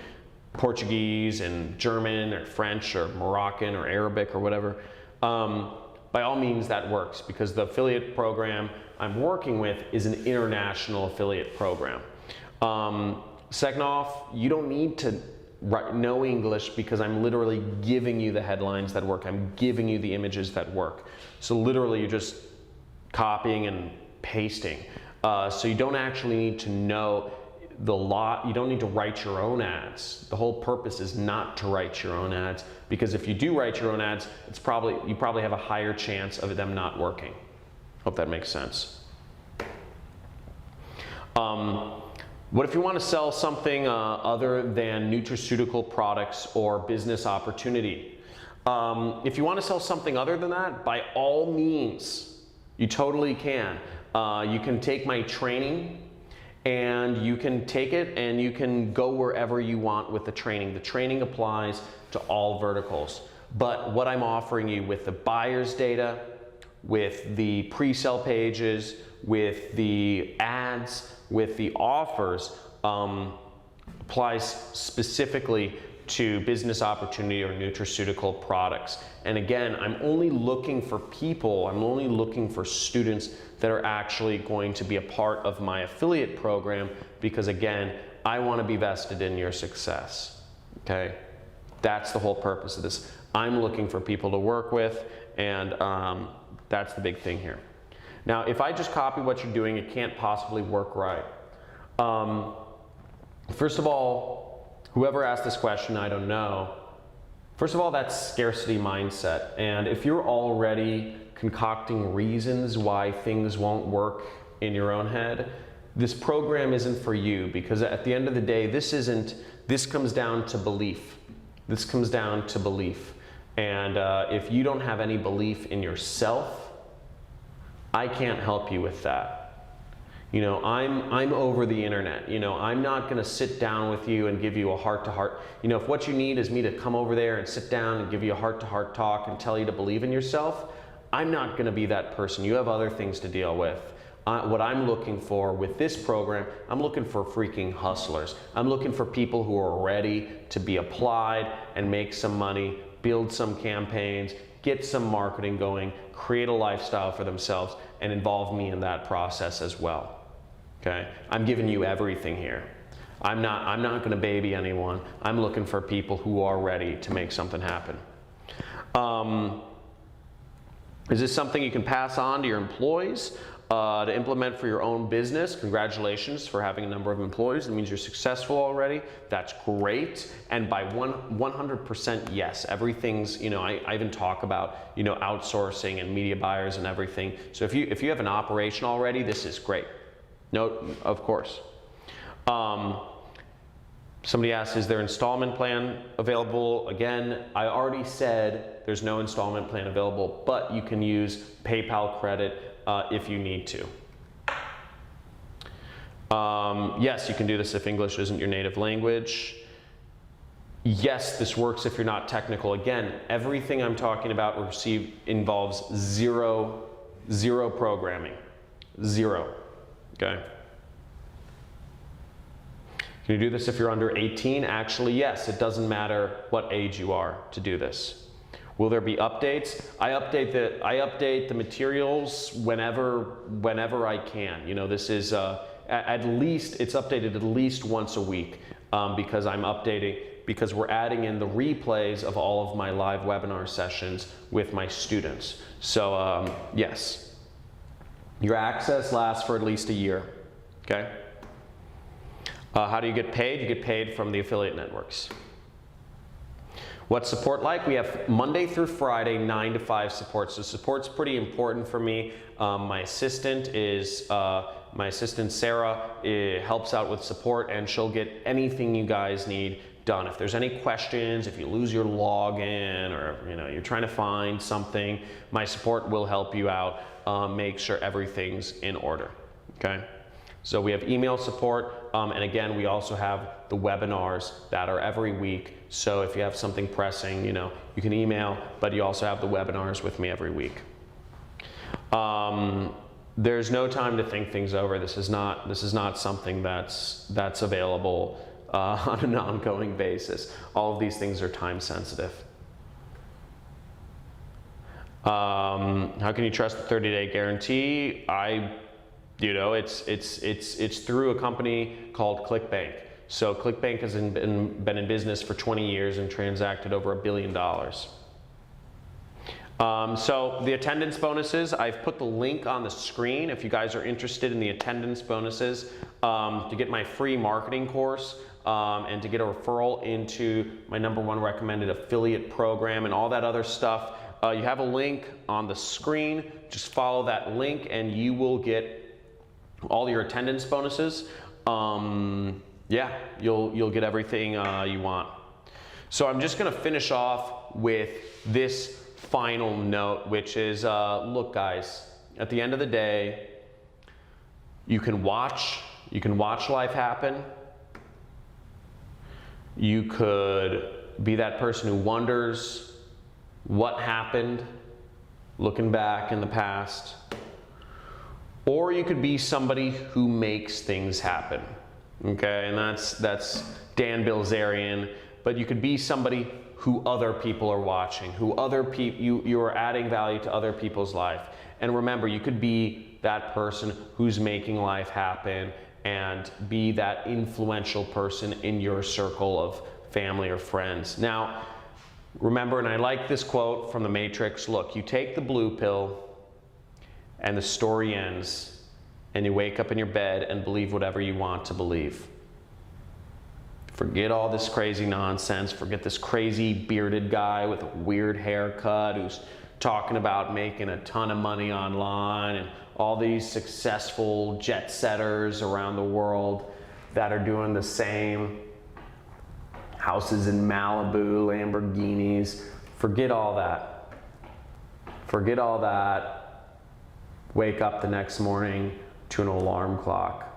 Portuguese and German or French or Moroccan or Arabic or whatever. By all means, that works, because the affiliate program I'm working with is an international affiliate program. Second off, you don't need to know English, because I'm literally giving you the headlines that work. I'm giving you the images that work. So literally, you're just copying and pasting. So you don't actually need to know you don't need to write your own ads. The whole purpose is not to write your own ads, because if you do write your own ads, you probably have a higher chance of them not working. Hope that makes sense. What if you want to sell something other than nutraceutical products or business opportunity? If you want to sell something other than that, by all means, you totally can. You can take my training, and you can take it and you can go wherever you want with the training. The training applies to all verticals. But what I'm offering you with the buyer's data, with the pre-sale pages, with the ads, with the offers, applies specifically to business opportunity or nutraceutical products. And again, I'm only looking for students that are actually going to be a part of my affiliate program, because again, I want to be vested in your success, okay? That's the whole purpose of this. I'm looking for people to work with, and that's the big thing here. Now, if I just copy what you're doing, it can't possibly work right. First of all, whoever asked this question, I don't know. First of all, that's scarcity mindset. And if you're already concocting reasons why things won't work in your own head, this program isn't for you, because at the end of the day, this comes down to belief. This comes down to belief. And if you don't have any belief in yourself, I can't help you with that. I'm over the internet. I'm not gonna sit down with you and give you a heart-to-heart. If what you need is me to come over there and sit down and give you a heart-to-heart talk and tell you to believe in yourself, I'm not gonna be that person. You have other things to deal with. What I'm looking for with this program, I'm looking for freaking hustlers. I'm looking for people who are ready to be applied and make some money, build some campaigns, get some marketing going, create a lifestyle for themselves, and involve me in that process as well. Okay? I'm giving you everything here. I'm not gonna baby anyone. I'm looking for people who are ready to make something happen. Is this something you can pass on to your employees? To implement for your own business, congratulations for having a number of employees. That means you're successful already. That's great. And by 100% yes, everything's, I even talk about, outsourcing and media buyers and everything. So if you have an operation already, this is great. No, of course. Somebody asked, is there installment plan available? Again, I already said there's no installment plan available, but you can use PayPal credit if you need to. Yes, you can do this if English isn't your native language. Yes, this works if you're not technical. Again, everything I'm talking about involves zero programming. Zero, okay? Can you do this if you're under 18? Actually, yes, it doesn't matter what age you are to do this. Will there be updates? I update the materials whenever I can. This is it's updated at least once a week because we're adding in the replays of all of my live webinar sessions with my students. So yes, your access lasts for at least a year. Okay. How do you get paid? You get paid from the affiliate networks. What's support like? We have Monday through Friday, 9 to 5 support. So support's pretty important for me. My assistant Sarah helps out with support, and she'll get anything you guys need done. If there's any questions, if you lose your login, or you're trying to find something, my support will help you out. Make sure everything's in order. Okay. So we have email support, and again, we also have the webinars that are every week. So if you have something pressing, you can email, but you also have the webinars with me every week. There's no time to think things over. This is not something that's available on an ongoing basis. All of these things are time sensitive. How can you trust the 30-day guarantee? It's through a company called ClickBank. So ClickBank has been in business for 20 years and transacted over $1 billion. So the attendance bonuses, I've put the link on the screen if you guys are interested in the attendance bonuses to get my free marketing course and to get a referral into my #1 recommended affiliate program and all that other stuff. You have a link on the screen. Just follow that link and you will get all your attendance bonuses. Yeah, you'll get everything you want. So I'm just gonna finish off with this final note, which is, look guys, at the end of the day, you can watch life happen. You could be that person who wonders what happened, looking back in the past. Or you could be somebody who makes things happen. Okay, and that's Dan Bilzerian, but you could be somebody who other people are watching, you are adding value to other people's life. And remember, you could be that person who's making life happen and be that influential person in your circle of family or friends. Now, remember, and I like this quote from The Matrix, look, you take the blue pill and the story ends, and you wake up in your bed and believe whatever you want to believe. Forget all this crazy nonsense. Forget this crazy bearded guy with a weird haircut who's talking about making a ton of money online, and all these successful jet setters around the world that are doing the same. Houses in Malibu, Lamborghinis. Forget all that. Forget all that. Wake up the next morning to an alarm clock.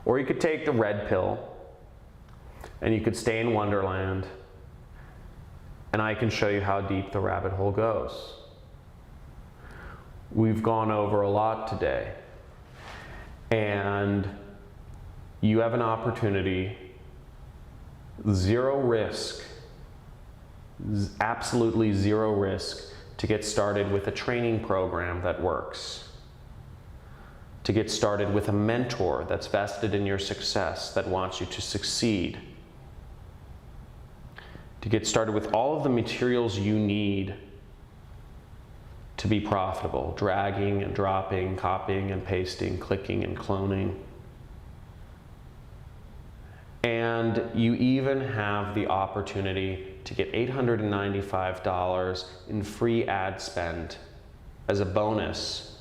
Or you could take the red pill and you could stay in Wonderland, and I can show you how deep the rabbit hole goes. We've gone over a lot today, and you have an opportunity, zero risk, absolutely zero risk, to get started with a training program that works, to get started with a mentor that's vested in your success, that wants you to succeed, to get started with all of the materials you need to be profitable, dragging and dropping, copying and pasting, clicking and cloning. And you even have the opportunity to get $895 in free ad spend as a bonus.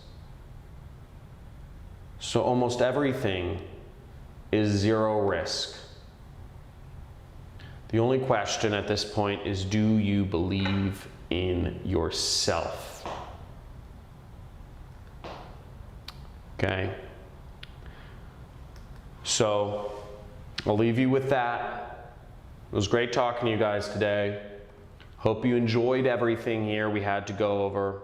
So almost everything is zero risk. The only question at this point is, do you believe in yourself? Okay. So I'll leave you with that. It was great talking to you guys today. Hope you enjoyed everything here we had to go over.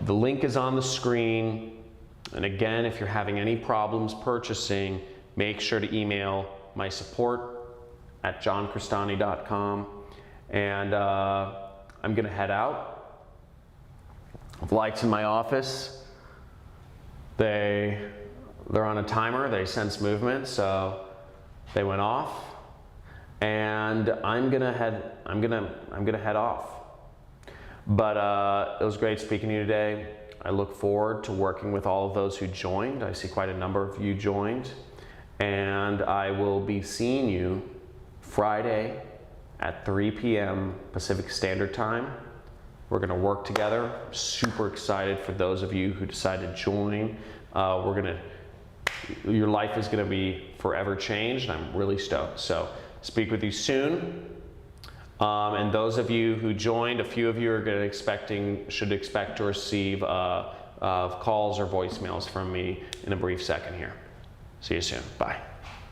The link is on the screen. And again, if you're having any problems purchasing, make sure to email my support at johncristani.com. And I'm gonna head out. The lights in my office, they're on a timer, they sense movement, so they went off. And I'm gonna head off. But it was great speaking to you today. I look forward to working with all of those who joined. I see quite a number of you joined. And I will be seeing you Friday at 3 p.m. Pacific Standard Time. We're gonna work together. Super excited for those of you who decide to join. Your life is gonna be forever changed, and I'm really stoked. So speak with you soon. And those of you who joined, a few of you are should expect to receive calls or voicemails from me in a brief second here. See you soon. Bye.